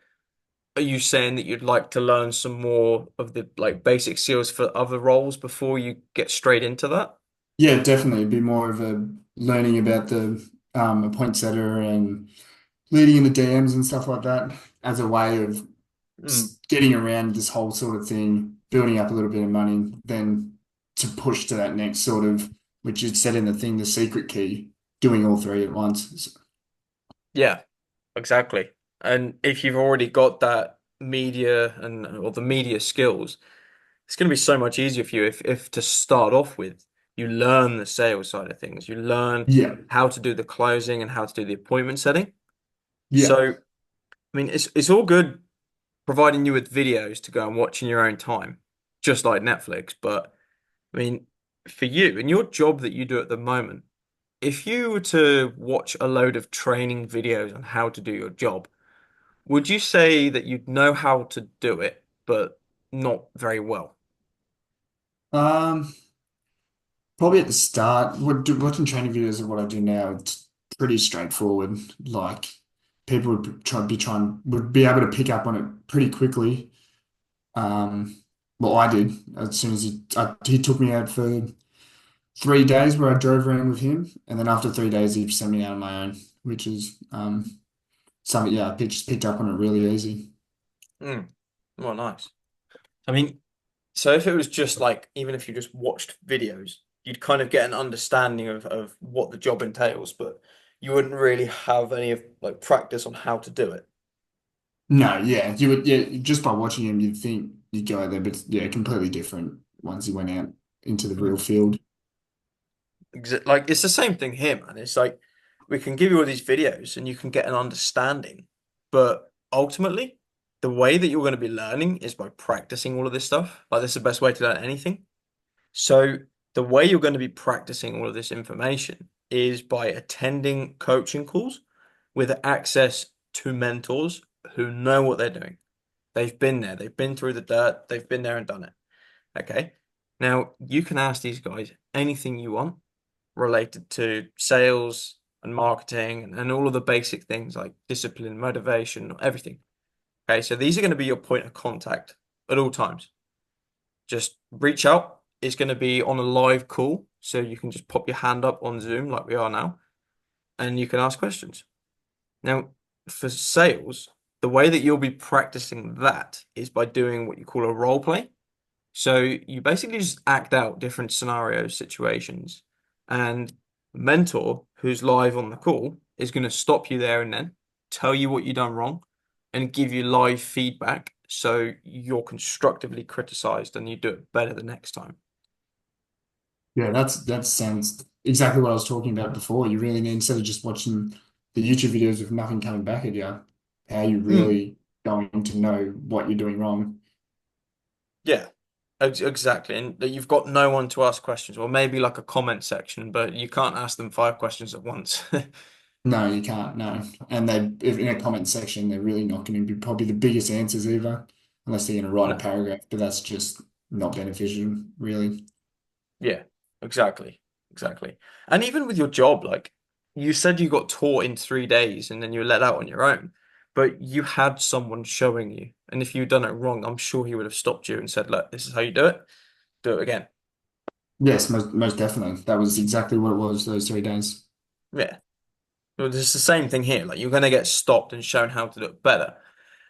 are you saying that you'd like to learn some more of the like basic skills for other roles before you get straight into that? Yeah, definitely. It'd be more of a learning about the a point setter and leading in the DMs and stuff like that as a way of Mm. getting around this whole sort of thing, building up a little bit of money, then to push to that next sort of, which is said in the thing, the secret key, doing all three at once. Yeah, exactly. And if you've already got that media and or the media skills, it's going to be so much easier for you if to start off with, you learn the sales side of things. You learn Yeah, how to do the closing and how to do the appointment setting. yeah, So, I mean, it's all good providing you with videos to go and watch in your own time, just like Netflix. But I mean, for you and your job that you do at the moment, if you were to watch a load of training videos on how to do your job, would you say that you'd know how to do it, but not very well? Um, Probably at the start, watching training videos of what I do now, it's pretty straightforward. Like people would be able to pick up on it pretty quickly. Um, well, I did as soon as he took me out for 3 days where I drove around with him, and then after 3 days he sent me out on my own, which is something, yeah, just picked up on it really easy. Mm. Well, nice. I mean, so if it was just like, even if you just watched videos, you'd kind of get an understanding of what the job entails, but you wouldn't really have any of like practice on how to do it. No, yeah, you would, yeah, just by watching him, you'd think you'd go there, but yeah, completely different once he went out into the real Mm. field. Like it's the same thing here, man. It's like we can give you all these videos and you can get an understanding, but ultimately, the way that you're going to be learning is by practicing all of this stuff. Like this is the best way to learn anything. So the way you're going to be practicing all of this information is by attending coaching calls with access to mentors who know what they're doing. They've been there, they've been through the dirt, they've been there and done it. Okay. Now you can ask these guys anything you want related to sales and marketing and all of the basic things like discipline, motivation, everything. Okay. So these are going to be your point of contact at all times. Just reach out. It's going to be on a live call. So you can just pop your hand up on Zoom like we are now and you can ask questions. Now, for sales, the way that you'll be practicing that is by doing what you call a role play. So you basically just act out different scenarios, situations, and the mentor who's live on the call is going to stop you there and then, tell you what you've done wrong, and give you live feedback so you're constructively criticized and you do it better the next time. Yeah, that sounds exactly what I was talking about before. You really need, instead of just watching the YouTube videos with nothing coming back at you, how you Mm. really going to know what you're doing wrong. Yeah, exactly. And that you've got no one to ask questions, or maybe like a comment section, but you can't ask them five questions at once. No, you can't, no. And if in a comment section, they're really not going to be probably the biggest answers either, unless they're going to write a No. paragraph, but that's just not beneficial, really. Yeah, exactly. Exactly. And even with your job, like you said you got taught in 3 days and then you were let out on your own, but you had someone showing you. And if you'd done it wrong, I'm sure he would have stopped you and said, look, this is how you do it again. Yes, most definitely. That was exactly what it was those 3 days. Yeah. Well, it's the same thing here. Like you're going to get stopped and shown how to do it better.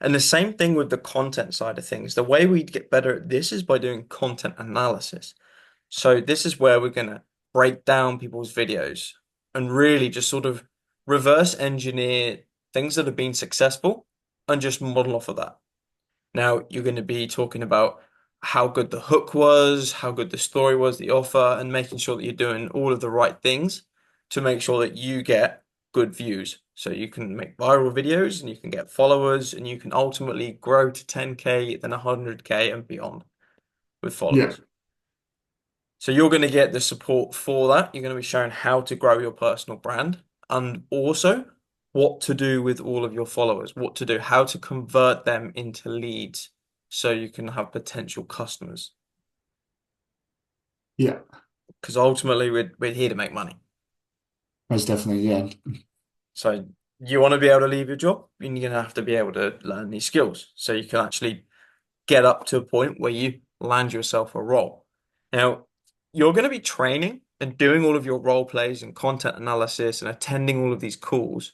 And the same thing with the content side of things. The way we get better at this is by doing content analysis. So this is where we're going to break down people's videos and really just sort of reverse engineer things that have been successful and just model off of that. Now you're going to be talking about how good the hook was, how good the story was, the offer, and making sure that you're doing all of the right things to make sure that you get good views. So you can make viral videos and you can get followers and you can ultimately grow to 10K, then 100K and beyond with Yeah. followers. So you're going to get the support for that. You're going to be shown how to grow your personal brand and also what to do with all of your followers, what to do, how to convert them into leads so you can have potential customers. Yeah, Because ultimately we're here to make money. most definitely. Yeah. So you want to be able to leave your job, and you're going to have to be able to learn these skills so you can actually get up to a point where you land yourself a role. Now, you're going to be training and doing all of your role plays and content analysis and attending all of these calls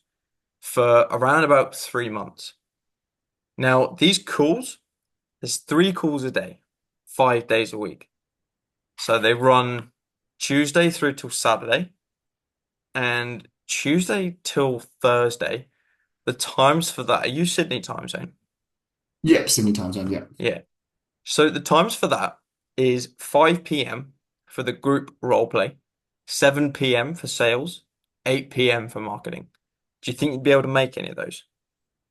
for around about 3 months. Now, these calls, there's 3 calls a day, 5 days a week. So they run Tuesday through till Saturday and Tuesday till Thursday. The times for that, are you Sydney time zone? Yep, Sydney time zone. Yeah. Yeah. So the times for that is 5 p.m. for the group role play, 7 p.m. for sales, 8 p.m. for marketing. Do you think you'd be able to make any of those?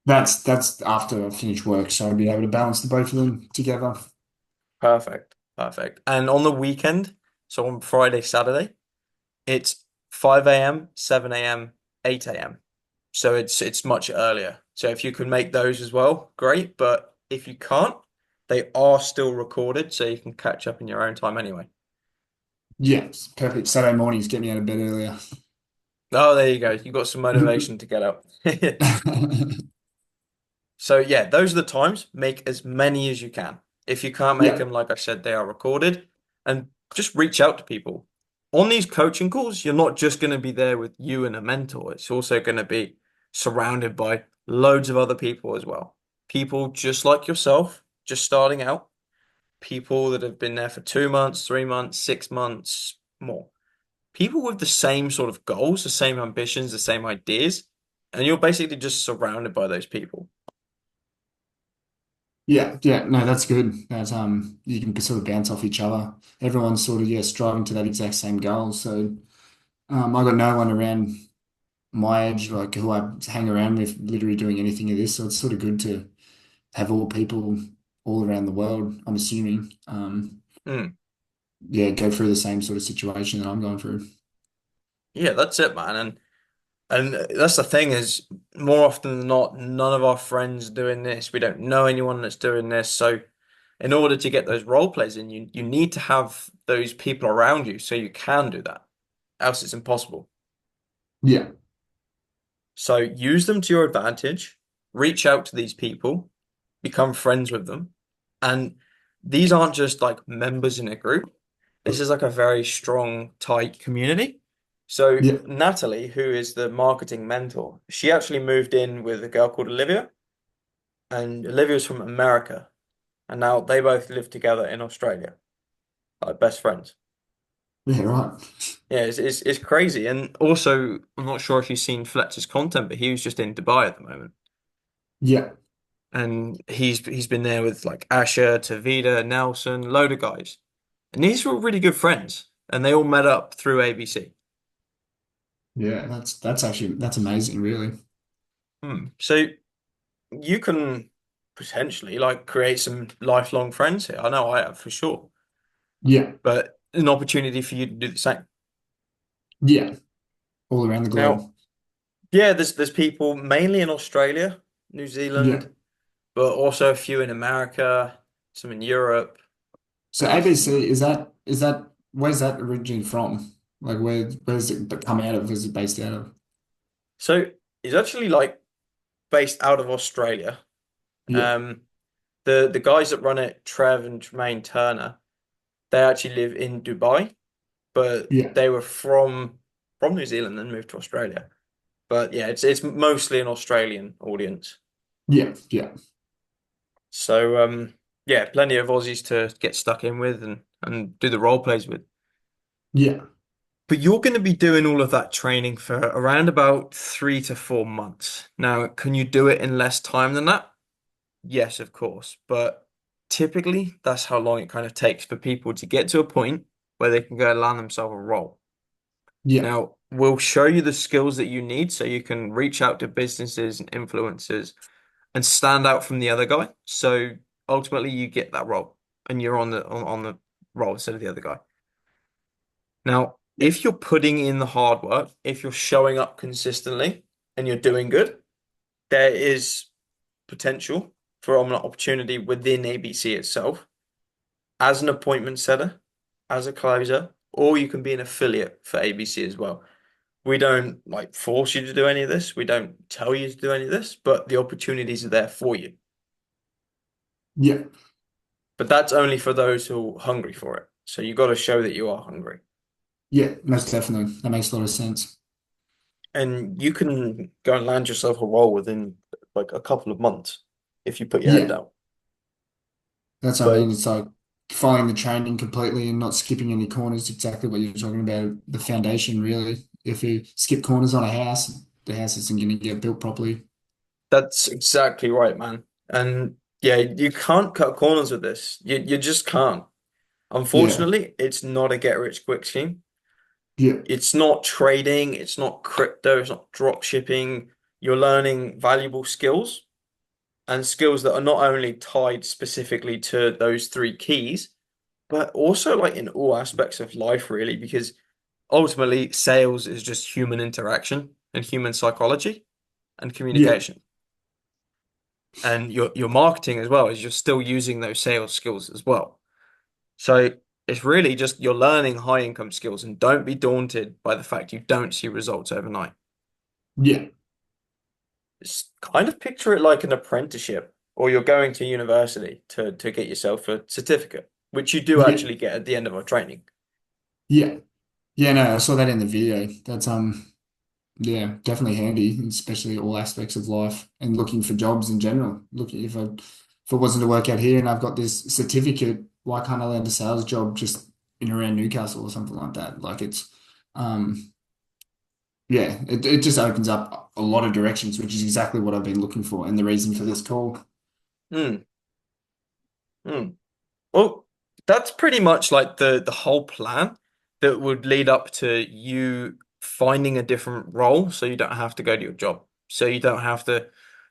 That's after I finish work, so I'll be able to balance the both of them together. Perfect. Perfect. And on the weekend, so on Friday, Saturday, it's 5 a.m., 7 a.m., 8 a.m. So it's much earlier. So if you can make those as well, great. But if you can't, they are still recorded, so you can catch up in your own time anyway. Yes, perfect. Saturday mornings get me out of bed earlier. Oh, there you go. You got some motivation to get up. So yeah, those are the times. Make as many as you can. If you can't make Yeah, them, like I said, they are recorded. And just reach out to people. On these coaching calls, you're not just going to be there with you and a mentor. It's also going to be surrounded by loads of other people as well. People just like yourself, just starting out. People that have been there for 2 months, 3 months, 6 months, more. People with the same sort of goals, the same ambitions, the same ideas. And you're basically just surrounded by those people. yeah. No, that's good. That you can sort of bounce off each other. Everyone's sort of striving to that exact same goal. So I got no one around my age like who I hang around with literally doing anything of this. So it's sort of good to have all people all around the world, I'm assuming, Mm. yeah, go through the same sort of situation that I'm going through. Yeah, that's it, man. And that's the thing is more often than not, none of our friends are doing this. We don't know anyone that's doing this. So in order to get those role plays in, you need to have those people around you so you can do that. Else it's impossible. Yeah, So use them to your advantage. Reach out to these people, become friends with them. And these aren't just like members in a group. This is like a very strong, tight community. So yeah, Natalie, who is the marketing mentor, she actually moved in with a girl called Olivia, and Olivia's from America, and now they both live together in Australia, like best friends. yeah, right. Yeah, it's crazy. And also, I'm not sure if you've seen Fletcher's content, but he was just in Dubai at the moment, Yeah, and he's been there with like Asher, Tavita, Nelson, load of guys, and these were really good friends, and they all met up through ABC. yeah, that's actually that's amazing, really. So you can potentially like create some lifelong friends here. I know I have for sure, Yeah, but an opportunity for you to do the same. yeah, all around the Now, globe. yeah, there's people mainly in Australia, New Yeah. Zealand, but also a few in America, some in Europe. So ABC, is that where's that originally from? Like where's it come out of? Is it based out of? So it's actually like based out of Australia. Yeah, Um, the guys that run it, Trev and Tremaine Turner, they actually live in Dubai, but yeah, they were from New Zealand and moved to Australia. But yeah, it's mostly an Australian audience. yeah, yeah, So yeah, plenty of Aussies to get stuck in with and do the role plays with. yeah, But you're going to be doing all of that training for around about 3 to 4 months. Now, can you do it in less time than that? Yes, of course. But typically, that's how long it kind of takes for people to get to a point where they can go and land themselves a role. yeah, Now, we'll show you the skills that you need so you can reach out to businesses and influencers and stand out from the other guy. So ultimately, you get that role and you're on the role instead of the other guy. Now, yeah, if you're putting in the hard work, if you're showing up consistently and you're doing good, there is potential for an opportunity within ABC itself as an appointment setter, as a closer, or you can be an affiliate for ABC as well. We don't like force you to do any of this. We don't tell you to do any of this, but the opportunities are there for you. yeah, But that's only for those who are hungry for it. So you got to show that you are hungry. yeah, most definitely. That makes a lot of sense. And you can go and land yourself a role within like a couple of months if you put your head Yeah, down. that's what I mean. But It's like following the training completely and not skipping any corners. Exactly what you're talking about. The foundation, really. If you skip corners on a house, the house isn't going to get built properly. that's exactly right, man. And yeah, you can't cut corners with this. You just can't. Yeah, Unfortunately, it's not a get rich quick scheme. yeah, It's not trading, it's not crypto, it's not drop shipping. You're learning valuable skills, and skills that are not only tied specifically to those three keys, but also like in all aspects of life, really, because ultimately sales is just human interaction and human psychology and Yeah, communication. And your marketing as well is you're still using those sales skills as well. So it's really just you're learning high income skills and don't be daunted by the fact you don't see results overnight. yeah, It's kind of picture it like an apprenticeship or you're going to university to get yourself a certificate, which you do yeah, actually get at the end of our training. yeah. Yeah, no, I saw that in the video. That's yeah, definitely handy, especially all aspects of life and looking for jobs in general. Looking if it wasn't to work out here and I've got this certificate, why can't I land a sales job just in around Newcastle or something like that? Like it's yeah, it just opens up a lot of directions, which is exactly what I've been looking for and the reason for this call. Hmm. Hmm. Well, that's pretty much like the whole plan that would lead up to you finding a different role so you don't have to go to your job. So you don't have to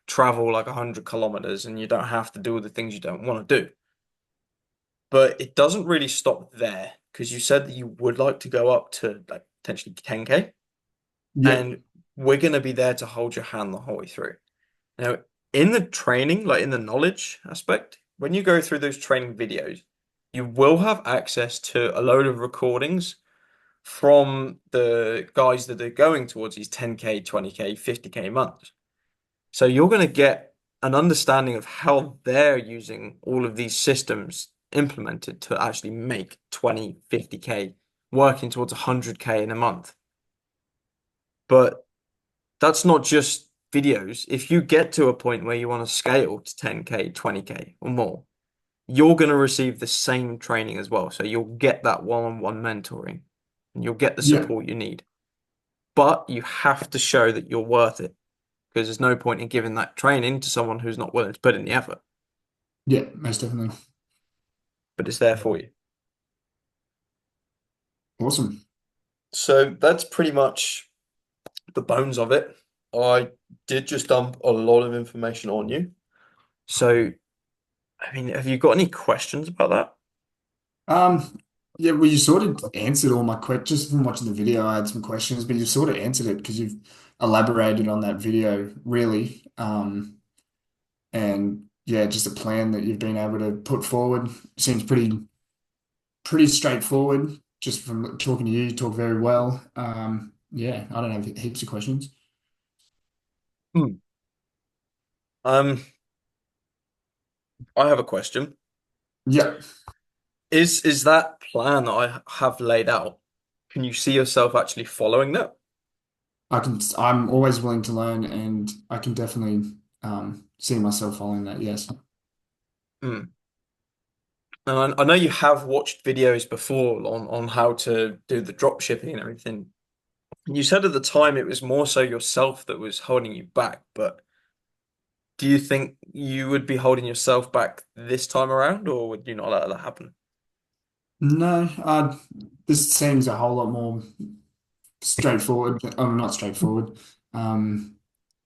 travel like 100 kilometers and you don't have to do all the things you don't want to do. But it doesn't really stop there because you said that you would like to go up to like potentially 10K Yeah, and we're going to be there to hold your hand the whole way through. Now, in the training, like in the knowledge aspect, when you go through those training videos, you will have access to a load of recordings from the guys that are going towards these 10K, 20K, 50K months. So you're going to get an understanding of how they're using all of these systems implemented to actually make 20, 50K, working towards 100K in a month. But that's not just videos. If you get to a point where you want to scale to 10K, 20K or more, you're going to receive the same training as well. So you'll get that one-on-one mentoring and you'll get the yeah, support you need. But you have to show that you're worth it because there's no point in giving that training to someone who's not willing to put in the effort, yeah, most definitely. but it's there for you. Awesome. So that's pretty much the bones of it. I did just dump a lot of information on you. So, I mean, have you got any questions about that? Um, yeah, well, you sort of answered all my questions just from watching the video. I had some questions, but you sort of answered it because you've elaborated on that video really. And yeah, just a plan that you've been able to put forward seems pretty straightforward. Just from talking to you, you talk very well. Yeah, I don't have heaps of questions. Hmm. Um, I have a question. Yeah, Is that plan that I have laid out, can you see yourself actually following that? I can. I'm always willing to learn, and I can definitely see myself following that. Yes. Hmm. And I know you have watched videos before on how to do the drop shipping and everything. You said at the time it was more so yourself that was holding you back, but do you think you would be holding yourself back this time around, or would you not let that happen? No, this seems a whole lot more straightforward. Oh, not straightforward. Um,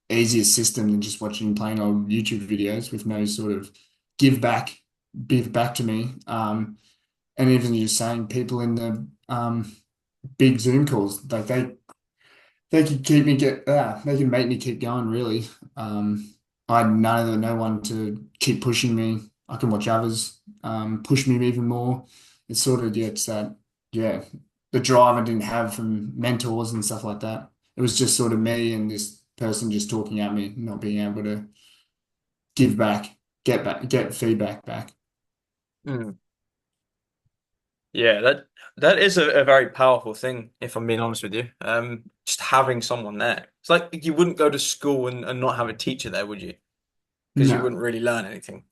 Easier system than just watching plain old YouTube videos with no sort of give back, give back to me. And even you're saying people in the big Zoom calls, like they can keep me they can make me keep going really. I had no one to keep pushing me. I can watch others push me even more. It's sort of, yeah, it's that, yeah, the drive I didn't have from mentors and stuff like that. It was just sort of me and this person just talking at me, not being able to give back, get feedback back. Hmm. Yeah, that is a very powerful thing, if I'm being honest with you. Just having someone there. It's like you wouldn't go to school and not have a teacher there, would you? Because you No, wouldn't really learn anything.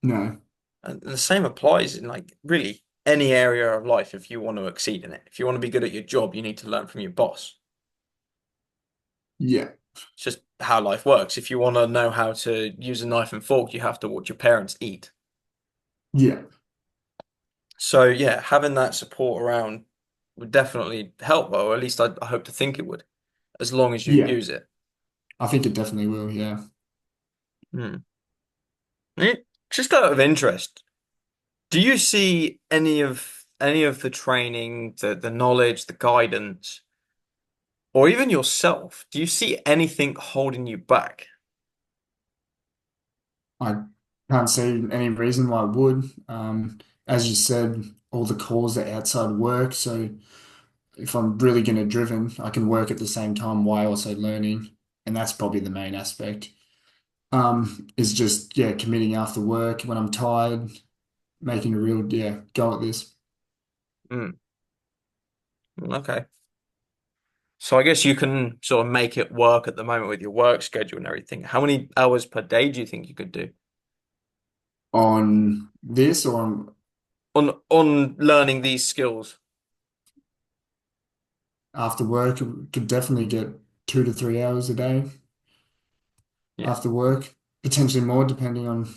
no, And the same applies in like really any area of life if you want to exceed in it. If you want to be good at your job, you need to learn from your boss. yeah, It's just how life works. If you want to know how to use a knife and fork, you have to watch your parents eat. yeah, So yeah, having that support around would definitely help, or at least I hope to think it would, as long as you yeah. use it. I think it definitely will. Yeah. Hmm. Just out of interest, do you see any of the training, the knowledge, the guidance, or even yourself? Do you see anything holding you back? I can't see any reason why I would. As you said, all the calls are outside work, so if I'm really going to driven, I can work at the same time while also learning, and that's probably the main aspect. Is just yeah, committing after work when I'm tired, making a real yeah go at this. Hmm. Okay. So I guess you can sort of make it work at the moment with your work schedule and everything. How many hours per day do you think you could do On this or on learning these skills? after work, could definitely get 2 to 3 hours a day Yeah. after work, potentially more depending on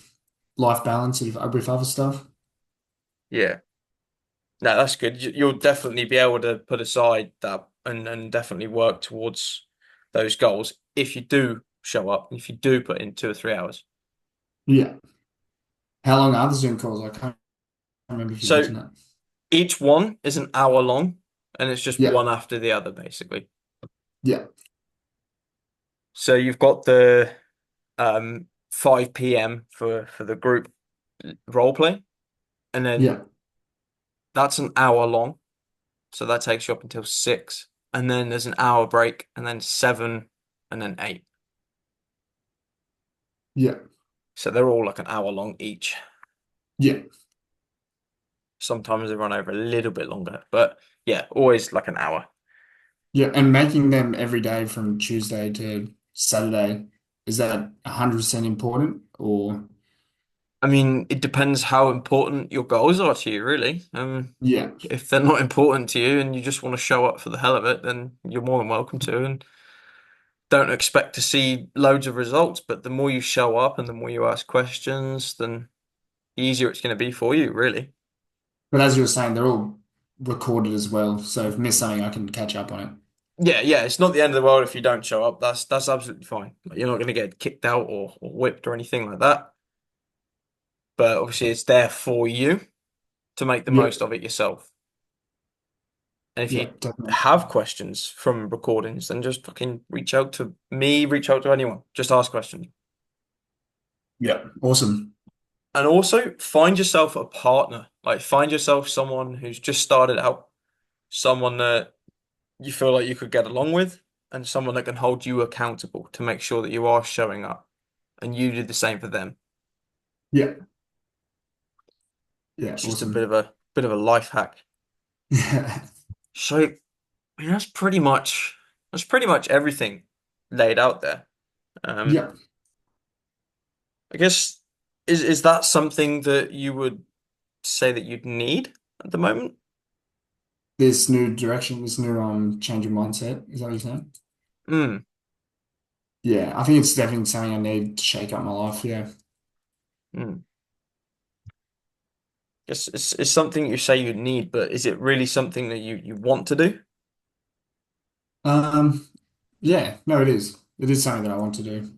life balance with other stuff. Yeah. No, that's good. You'll definitely be able to put aside that and definitely work towards those goals if you do show up, if you do put in 2 or 3 hours. Yeah. How long are the Zoom calls? I can't remember if you So mentioned that. each one is an hour long and it's just Yeah. one after the other, basically. Yeah. So you've got the 5 p.m. for the group role play, and then Yeah. that's an hour long. So that takes you up until 6. And then there's an hour break, and then 7, and then 8. Yeah. So they're all like an hour long each. Yeah. Sometimes they run over a little bit longer, but yeah, always like an hour. Yeah. And making them every day from Tuesday to Saturday, is that 100% important or I mean, it depends how important your goals are to you, really. yeah. If they're not important to you and you just want to show up for the hell of it, then you're more than welcome to. And don't expect to see loads of results, but the more you show up and the more you ask questions, then the easier it's going to be for you, really. But as you were saying, they're all recorded as well. So if I miss something, I can catch up on it. Yeah, yeah, it's not the end of the world if you don't show up. That's absolutely fine. Like, you're not going to get kicked out or whipped or anything like that. But obviously, it's there for you to make the Yeah. most of it yourself. And if Yeah, you definitely. have questions from recordings, then just fucking reach out to me, reach out to anyone. Just ask questions. Yeah. Awesome. And also find yourself a partner. Like find yourself someone who's just started out, someone that you feel like you could get along with, and someone that can hold you accountable to make sure that you are showing up. And you do the same for them. Yeah. Yeah. It's just a bit Awesome. of a life hack. Yeah. So I mean, that's pretty much everything laid out there. Um, Yeah. I guess is that something that you would say that you'd need at the moment? This new direction, this new change of mindset. Is that what you're saying? Hmm. Yeah, I think it's definitely something I need to shake up my life. Yeah. Hmm. Guess it's something you say you need, but is it really something that you want to do? Um, yeah, no, it is. It is something that I want to do.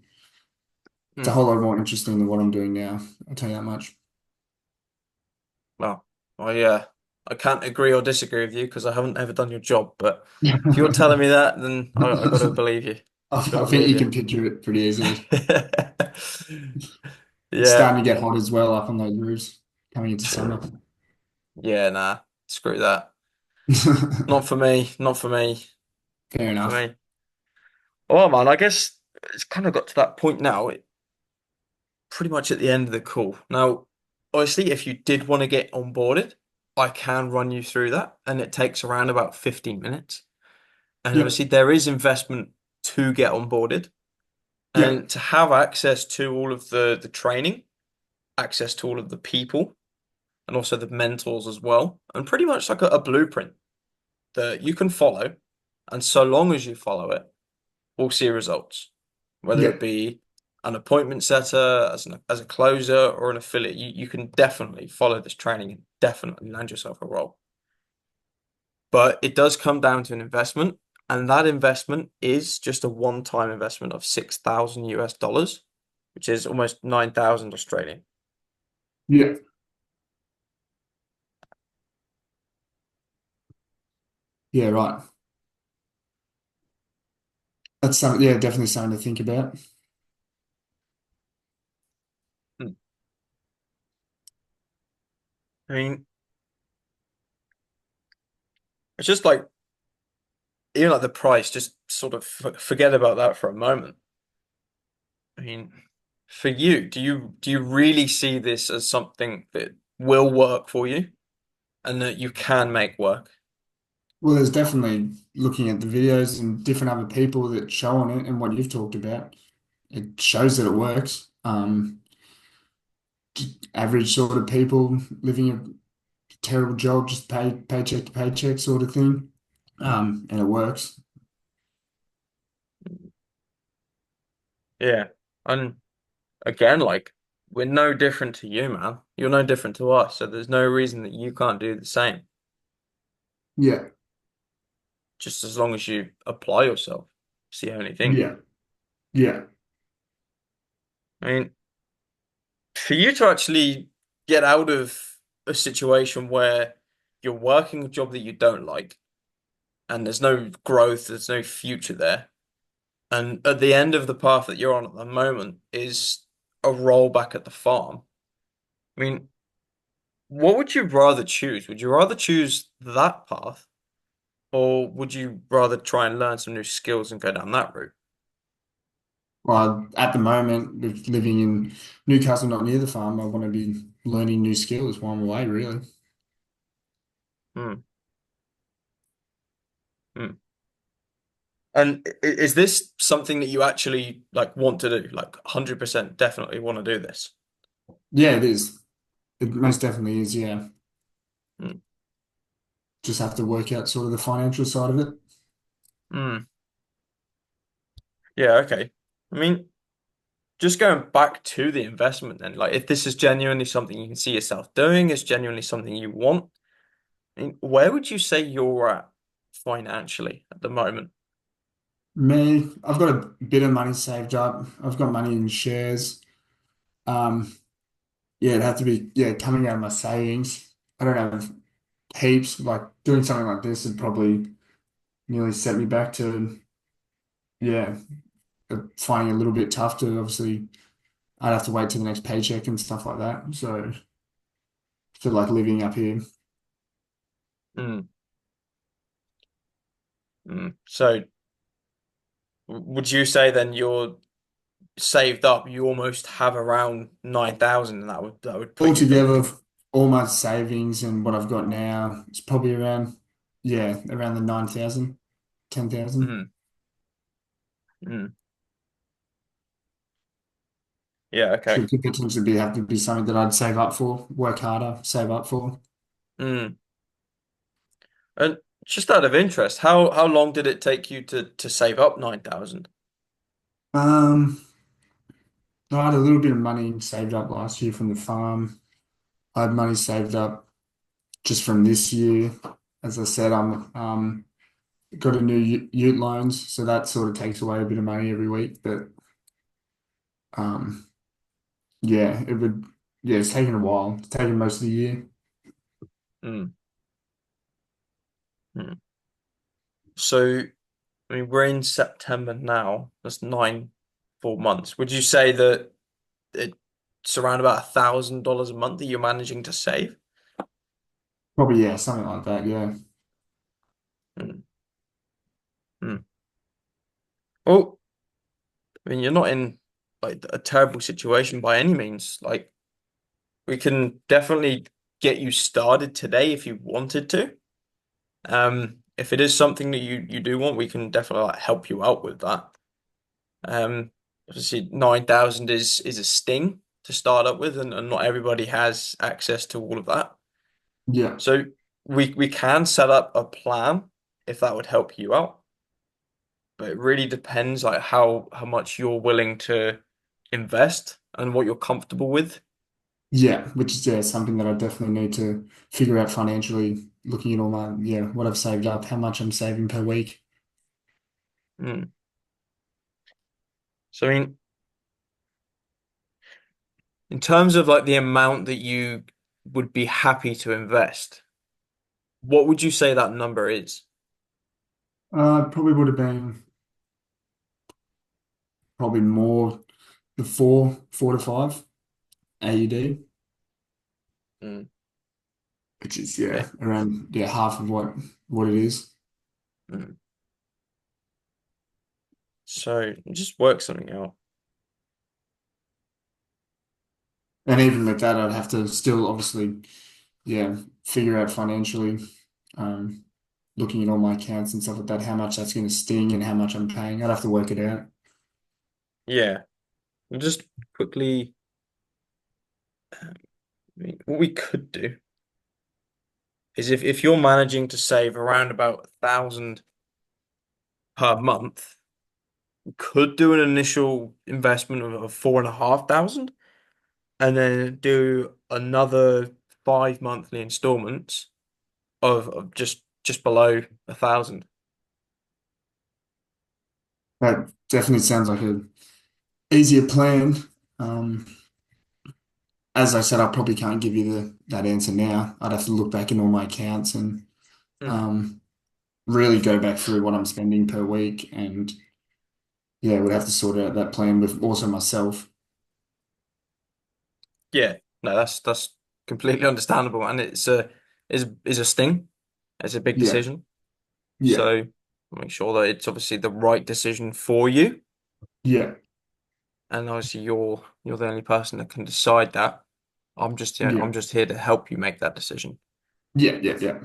It's a Hmm. whole lot more interesting than what I'm doing now. I'll tell you that much. Well, I can't agree or disagree with you because I haven't ever done your job. But if you're telling me that, then I got to believe you. Got to I think believe you you. can picture it pretty easily. It's Yeah. starting to get hot as well up on those roofs coming into summer. Yeah. Nah. Screw that. Not for me. Not for me. Fair Not for enough. me. Oh man, I guess it's kind of got to that point now. Pretty much at the end of the call. Now, obviously, if you did want to get onboarded, I can run you through that, and it takes around about 15 minutes. And Yep. obviously, there is investment to get onboarded and Yep. to have access to all of the training, access to all of the people, and also the mentors as well, and pretty much like a blueprint that you can follow. And so long as you follow it, we'll see results, whether it Yep. be an appointment setter, as a closer, or an affiliate. You can definitely follow this training and definitely land yourself a role. But it does come down to an investment, and that investment is just a one-time investment of 6,000 US dollars, which is almost 9,000 Australian. Yeah. Yeah, right. That's something, yeah, definitely something to think about. Hmm. I mean, it's just like even like the price, just sort of forget about that for a moment. I mean, for you, do you really see this as something that will work for you and that you can make work? Well, there's definitely looking at the videos and different other people that show on it and what you've talked about. It shows that it works. Average sort of people living a terrible job, just paycheck to paycheck sort of thing. And it works. Yeah. And again, like we're no different to you, man. You're no different to us, so there's no reason that you can't do the same, Yeah, just as long as you apply yourself. It's the only thing. yeah, yeah. I mean, for you to actually get out of a situation where you're working a job that you don't like and there's no growth, there's no future there, and at the end of the path that you're on at the moment is a roll back at the farm. I mean, what would you rather choose? Would you rather choose that path, or would you rather try and learn some new skills and go down that route? Well, at the moment, with living in Newcastle, not near the farm, I want to be learning new skills while I'm away, really. Hmm. Hmm. And is this something that you actually like want to do? Like 100% definitely want to do this? Yeah, it is. It most definitely is, yeah. Hmm. Just have to work out sort of the financial side of it. Hmm. Yeah, okay. I mean, just going back to the investment then, like if this is genuinely something you can see yourself doing, it's genuinely something you want, I mean, where would you say you're at financially at the moment? Me, I've got a bit of money saved up. I've got money in shares. Um, yeah, it'd have to be, yeah, coming out of my savings. I don't have heaps. Like doing something like this would probably nearly set me back to, yeah, finding it a little bit tough to obviously, I'd have to wait till the next paycheck and stuff like that. So, for like living up here. Mm, So would you say then you're saved up, you almost have around 9,000 and that would put you Altogether, thinking. of all my savings and what I've got now, it's probably around, yeah, around the 9,000, 10,000. Mm, mm, yeah, So okay. it could potentially be have to be something that I'd save up for, work harder, save up for. Mm. And just out of interest, how long did it take you to save up 9,000? Um, I had a little bit of money saved up last year from the farm. I had money saved up just from this year. As I said, I'm got a new ute loans, so that sort of takes away a bit of money every week. But um, yeah, it would. Yeah, it's taken a while. It's taken most of the year. Mm, mm. So, I mean, we're in September now. That's nine full months. Would you say that it's around about $1,000 a month that you're managing to save? Probably yeah, something like that. Yeah, Mm, mm. Well, I mean, you're not in like a terrible situation by any means. Like, we can definitely get you started today if you wanted to. If it is something that you do want, we can definitely like help you out with that. Obviously 9,000 is a sting to start up with, and not everybody has access to all of that. yeah, So we can set up a plan if that would help you out, but it really depends like how much you're willing to invest and what you're comfortable with. yeah. Which is yeah something that I definitely need to figure out financially. Looking at all my yeah what I've saved up, how much I'm saving per week. So I mean, In terms of like the amount that you would be happy to invest, what would you say that number is? Probably would have been probably more the four to five AUD, Mm, which is yeah. around half of what it is. Mm. So just work something out. And even with that, I'd have to still obviously figure out financially, um, looking at all my accounts and stuff like that, how much that's going to sting and how much I'm paying. I'd have to work it out. Yeah. We'll just quickly, what we could do is if you're managing to save around about 1,000 per month, we could do an initial investment of 4,500 and then do another 5 monthly installments of just below 1,000. That definitely sounds like a easier plan. Um, as I said, I probably can't give you that answer now. I'd have to look back in all my accounts and Mm. um, really go back through what I'm spending per week, and would have to sort out that plan with also myself. Yeah, no, that's completely understandable, and it's a sting. It's a big Yeah, decision. yeah, So make sure that it's obviously the right decision for you, yeah, and obviously you're the only person that can decide that. yeah, I'm just here to help you make that decision. yeah.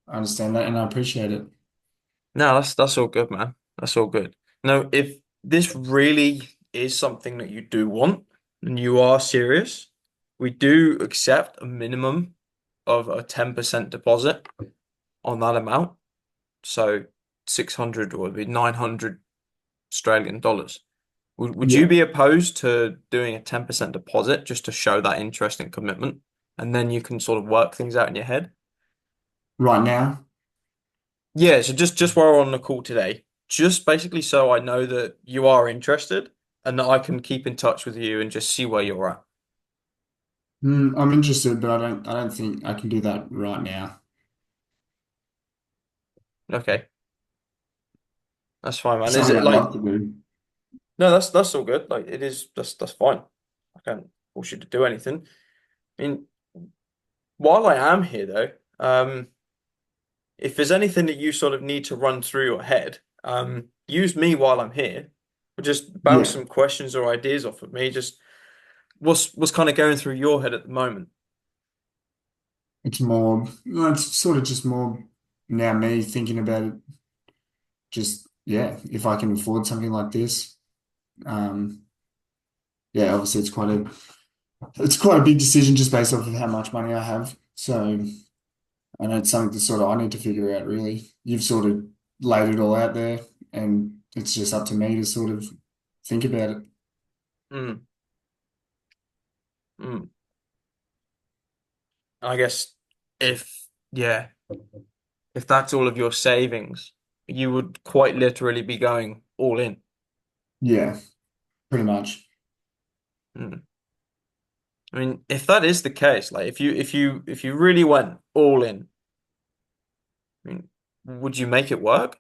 I understand that, and I appreciate it. No, that's all good, man. That's all good. No, if this really is something that you do want and you are serious, we do accept a minimum of a 10% deposit on that amount. So 600 or it'd be 900 Australian dollars. Would you Yeah, be opposed to doing a 10% deposit just to show that interest and commitment? And then you can sort of work things out in your head? right now. Yeah, so just while we're on the call today, just basically so I know that you are interested and that I can keep in touch with you and just see where you're at. I'm interested, but I don't think I can do that right now. Okay, that's fine, man. Is Something it I'd love like to do. no, that's all good. Like it is that's fine. I can't force you to do anything. I mean, while I am here though, if there's anything that you sort of need to run through your head, use me while I'm here. Or just bounce Yeah, some questions or ideas off of me. Just what's kind of going through your head at the moment? it's more, well, it's sort of just more now me thinking about it. Just, if I can afford something like this. Um, obviously it's quite a big decision just based off of how much money I have. So I know it's something that sort of I need to figure out really. You've sort of laid it all out there, and it's just up to me to sort of think about it. Mm, mm. I guess if yeah, if that's all of your savings, you would quite literally be going all in. Yeah, pretty much. Mm. I mean, if that is the case, like if you really went all in, I mean, would you make it work?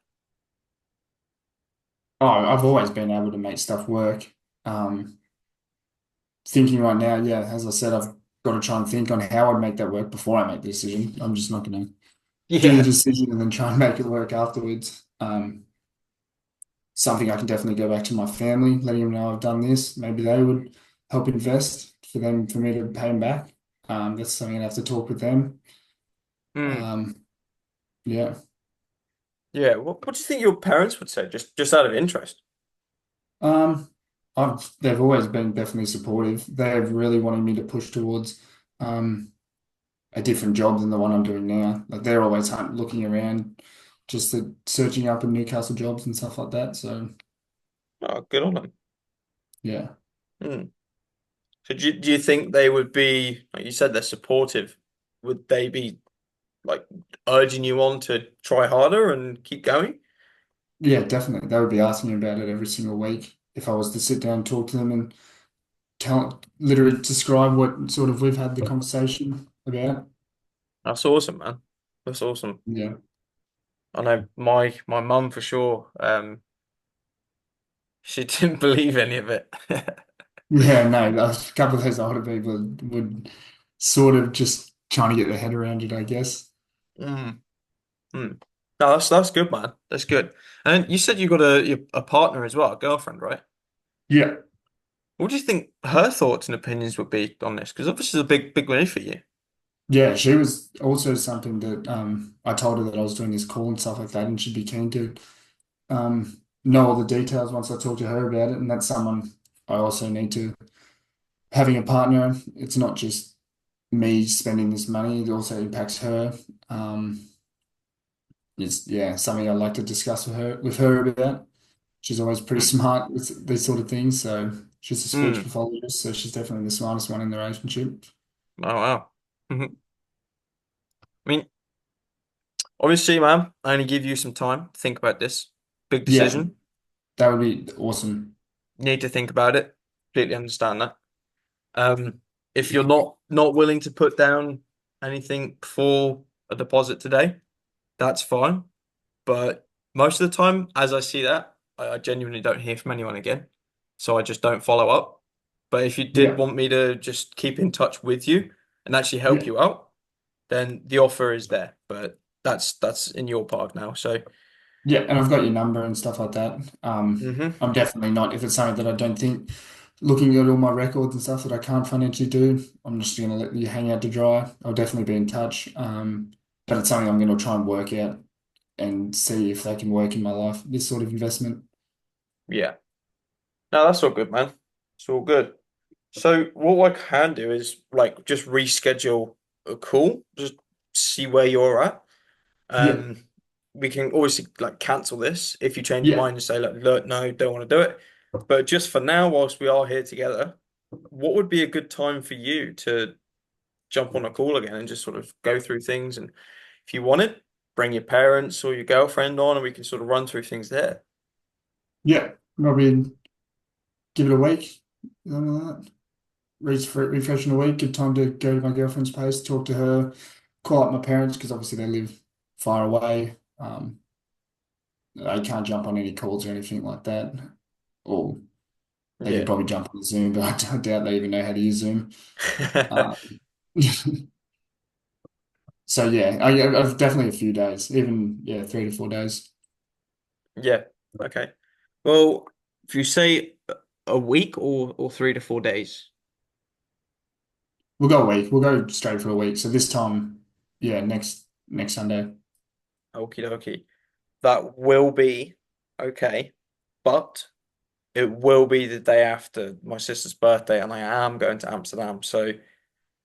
Oh, I've always been able to make stuff work. Um, Thinking right now, as I said, I've got to try and think on how I'd make that work before I make the decision. I'm just not going to do the Yeah. decision and then try and make it work afterwards. Something I can definitely go back to my family, letting them know I've done this. Maybe they would help invest for me to pay them back. That's something I'd have to talk with them. Mm. Um, yeah. Yeah. What do you think your parents would say? Just out of interest. Um, they've always been definitely supportive. They're really wanting me to push towards um, a different job than the one I'm doing now. Like they're always looking around, just searching up in Newcastle jobs and stuff like that. So Oh, good on them. yeah, Mm. So do you think they would be, like you said, they're supportive? Would they be like urging you on to try harder and keep going? yeah, definitely. They would be asking me about it every single week if I was to sit down and talk to them and literally describe what sort of we've had the conversation about. That's awesome, man. That's awesome. Yeah. I know my mum for sure. She didn't believe any of it. Yeah, no, a couple of those older people would sort of just trying to get their head around it, I guess. Mm, mm. No, that's good, man. That's good. And you said you got a partner as well, a girlfriend, right? Yeah. What do you think her thoughts and opinions would be on this? Because obviously it's a big move for you. Yeah, she was also something that I told her that I was doing this call and stuff like that, and she'd be keen to know all the details once I talk to her about it. And that's someone I also need to having a partner. It's not just me spending this money, it also impacts her. Um, it's yeah, something I like to discuss with her about. She's always pretty Mm. smart with these sort of things. So she's a speech Mm. pathologist, so she's definitely the smartest one in the relationship. Oh wow. Mhm. I mean, obviously, man, I only give you some time to think about this. Big Yeah, decision. that would be awesome. You need to think about it. Completely understand that. If you're not willing to put down anything for a deposit today, that's fine. But most of the time, as I see that, I genuinely don't hear from anyone again. So I just don't follow up. But if you did Yeah, want me to just keep in touch with you and actually help yeah. you out, then the offer is there. But that's in your park now. So Yeah, and I've got your number and stuff like that. hmm I'm definitely not, if it's something that I don't think, looking at all my records and stuff that I can't financially do, I'm just going to let you hang out to dry. I'll definitely be in touch. But it's something I'm going to try and work out and see if they can work in my life, this sort of investment. yeah. No, that's all good, man. It's all good. So what I can do is like just reschedule a call, just see where you're at. Yeah, Um, we can obviously like cancel this if you change your yeah, mind and say, look, no, don't want to do it. But just for now, whilst we are here together, what would be a good time for you to jump on a call again and just sort of go through things? And if you want it, bring your parents or your girlfriend on, and we can sort of run through things there. yeah. Probably give it a week, something like that. Refresh in a week, good time to go to my girlfriend's place, talk to her, call up my parents because obviously they live far away. I can't jump on any calls or anything like that. Or they could Yeah. probably jump on Zoom, but I doubt they even know how to use Zoom. Uh, so yeah, I've definitely a few days, even yeah, 3 to 4 days. Yeah. Okay. Well, if you say a week or 3 to 4 days, We'll go a week. We'll go straight for a week. So this time, yeah, next Sunday. okie dokie. That will be okay, but it will be the day after my sister's birthday, and I am going to Amsterdam. So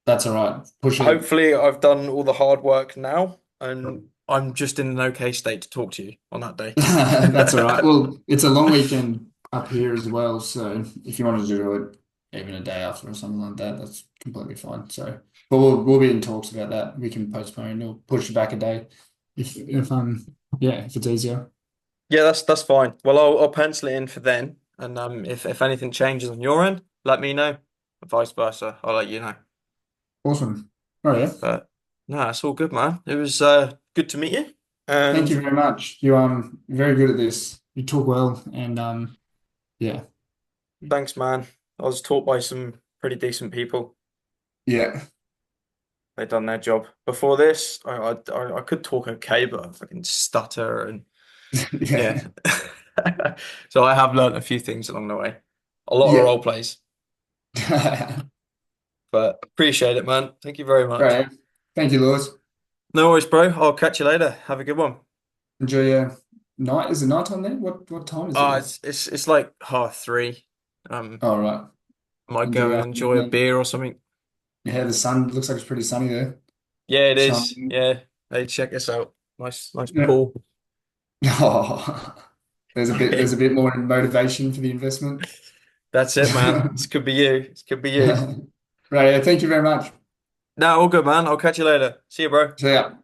That's all right. Push it. hopefully, I've done all the hard work now, and I'm just in an okay state to talk to you on that day. That's all right. Well, it's a long weekend up here as well, so if you wanted to do it even a day after or something like that, that's completely fine. So, but we'll be in talks about that. We can postpone or push it back a day if yeah, if it's easier. Yeah, that's fine. Well, I'll pencil it in for then, and if anything changes on your end, let me know. Vice versa, I'll let you know. Awesome. All right. Yeah. But no, it's all good, man. It was good to meet you, Thank you and very much. You very good at this. You talk well and yeah. thanks, man. I was taught by some pretty decent people. Yeah. They done their job. Before this, I could talk okay, but I fucking stutter and yeah. Yeah. So I have learned a few things along the way. A lot of Yeah. role plays, but appreciate it, man. Thank you very All much. right. Thank you, Lewis. No worries, bro. I'll catch you later. Have a good one. Enjoy your night. Is it night on there? What time is it there? It's like half three. All right. Might Enjoy go your and enjoy afternoon a then. beer or something. Yeah, the sun looks like it's pretty sunny there. Yeah, it is. Shining. Yeah. Hey, check this out. Nice Yeah. pool. Oh, there's a bit more motivation for the investment. That's it, man. This could be you. This could be you. Right. Yeah, thank you very much. No, all good, man. I'll catch you later. See you, bro. See ya.